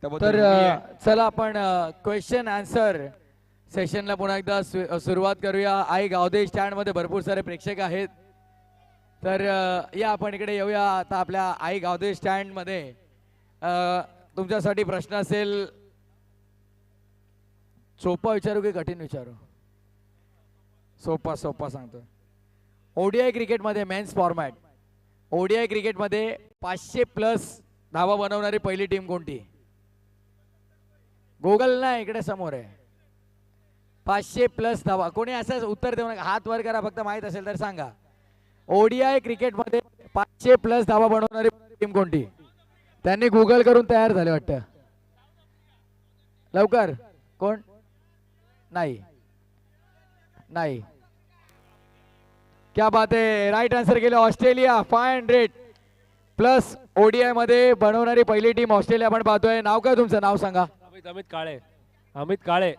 त्याबद्दल. तर चला आपण क्वेश्चन आन्सर सेशनला पुन्हा एकदा सुरुवात करूया. आई गावदे स्टँड मध्ये भरपूर सारे प्रेक्षक आहेत, तर या आपण इकडे येऊया. आता आपल्या आई गावदे स्टँड मध्ये तुमच्यासाठी प्रश्न असेल. सोपा विचारू की कठीण विचारू? सोपा सोपा सांगतो. ओडीआय क्रिकेटमध्ये मेन्स फॉर्मॅट, ओडीआय क्रिकेटमध्ये 500+ धावा बनवणारी पहिली टीम कोणती? गुगल ना इकडे समोर आहे. 500+ धावा. कोणी असं उत्तर देऊ नका, हात वर करा फक्त, माहित असेल तर सांगा. ओडीआय क्रिकेटमध्ये 500+ धावा बनवणारी टीम कोणती? त्यांनी गुगल करून तयार झाले वाटतं. लवकर कोण? नाही नाही. क्या बात आहे, राईट आन्सर केलं. ऑस्ट्रेलिया. 500+ ओडीआय मध्ये बनवणारी पहिली टीम ऑस्ट्रेलिया आपण पाहतोय. नाव काय तुमचं? नाव सांगा. अमित काळे. अमित काळे.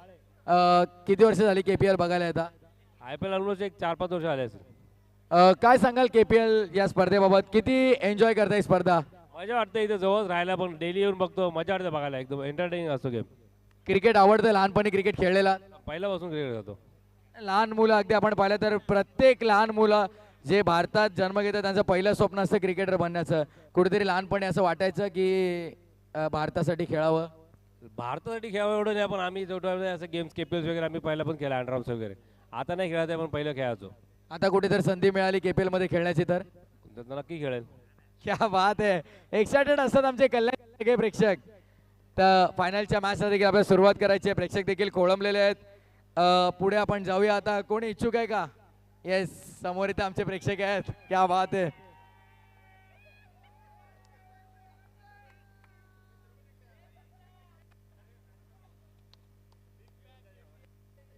किती वर्ष झाली केपीएल बघायला येता? IPL ऑलमोस्ट एक 4-5 वर्ष आले असेल. काय सांगाल केपीएल या स्पर्धेबाबत? किती एन्जॉय करताय स्पर्धा? मजा वाटते इथे जवळ राहायला, पण डेली येऊन बघतो, मजा वाटते बघायला. एकदम एंटरटेनिंग असतो गेम. क्रिकेट आवडतं? लहानपणी क्रिकेट खेळलेला? पहिल्यापासून क्रिकेट करतो. लहान मुलं अगदी आपण पाहिलं तर प्रत्येक लहान मुलं जे भारतात जन्म घेतात त्यांचं पहिलं स्वप्न असतं क्रिकेटर बनण्याचं. कुठेतरी लहानपणी असं वाटायचं की भारतासाठी खेळावं. भारतासाठी खेळावं एवढं नाही, पण आम्ही जेवढं असं गेम्स केपीएल वगैरे आम्ही पहिला पण केला, अंडरआर्म्स वगैरे. आता नाही खेळत आहे पण पहिलं खेळायचो. आता कुठेतरी संधी मिळाली KPL मध्ये खेळण्याची तर तर नक्की खेळेल. क्या बात आहे. एक्सायटेड असतात आमचे कल्याण के प्रेक्षक. तर फायनलच्या मॅचला देखील आपल्याला सुरुवात करायची आहे. प्रेक्षक देखील खोळंबलेले आहेत. पुढे आपण जाऊया आता. कोणी इच्छुक आहे का? येस, समोर इथे आमचे प्रेक्षक आहेत. क्या बात आहे.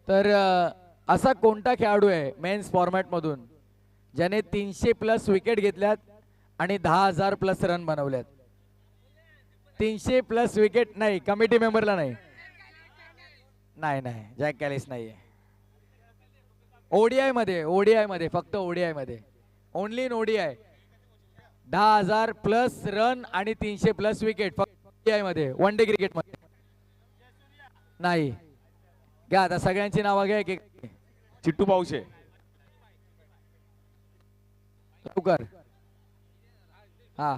तर असा कोणता खेळाडू आहे मेन्स फॉर्मॅट मधून ज्याने 300+ विकेट घेतल्यात आणि 10,000+ रन बनवल्यात? 300+ विकेट नाही, कमिटी मेंबरला नाही. नाही जॅक कॅलिस नाहीये. ओडीआय मध्ये फक्त ओडीआय मध्ये, ओनली इन ओडीआय. 10,000+ रन आणि 300+ विकेट फक्त ओडीआय मध्ये, वन डे क्रिकेट मध्ये नाही. घ्या आता सगळ्यांची नावं घ्या एक. चिट्टू पावशे. लवकर. हा,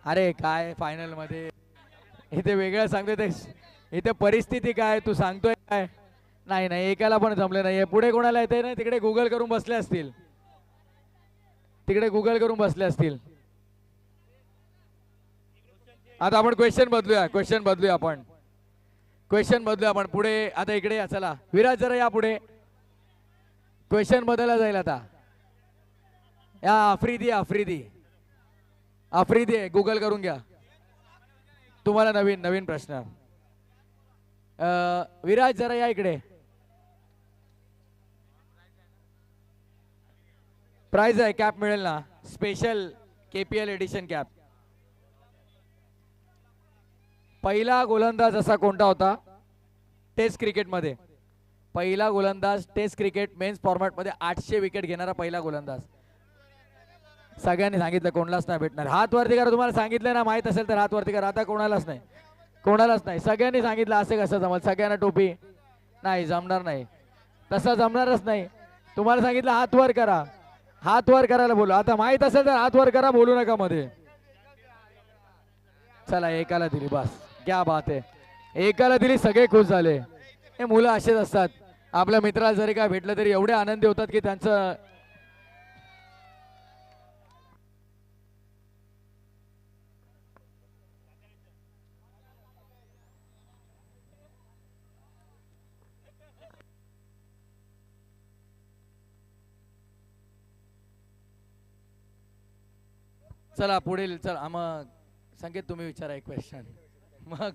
अरे काय फायनल मध्ये इथे वेगळं सांगतोय ते, इथे परिस्थिती काय तू सांगतोय काय? नाही एकाला पण जमले नाहीये. पुढे कोणाला येते ना तिकडे गुगल करून बसले असतील, आता आपण क्वेश्चन बदलूया आपण पुढे. आता इकडे या, चला विराज जरा या पुढे. क्वेश्चन बदलला जाईल आता. या आफ्रिदी आहे, गुगल करून घ्या. तुम्हाला नवीन प्रश्न. विराज जरा या इकडे. प्राइज आहे, कॅप मिळेल ना, स्पेशल KPL एडिशन कॅप. पहिला गोलंदाज असा कोणता होता टेस्ट क्रिकेटमध्ये? पहिला गोलंदाज टेस्ट क्रिकेट मेन्स फॉर्मॅट मध्ये 800 विकेट घेणारा पहिला गोलंदाज. सगळ्यांनी सांगितलं, कोणालाच नाही भेटणार. हात वरती करा. तुम्हाला सांगितलं ना, माहित असेल तर हात वरती करा. आता कोणालाच नाही. सगळ्यांनी सांगितलं. असं कसं जमल? सगळ्यांना टोपी नाही, जमणार नाही. तसं जमणारच नाही. तुम्हाला सांगितलं हात वर करा, हात वर करायला बोलू. आता माहित असेल तर हात वर करा, बोलू नका मध्ये. चला एकाला दिली, बस. क्या बात आहे. एकाला दिली, सगळे खुश झाले. हे मुलं असेच असतात. आपल्या मित्राला जरी काय भेटलं तरी एवढे आनंदी होतात की त्यांचं. चला पुढील. चला मग संकेत तुम्ही विचारा एक क्वेश्चन. मग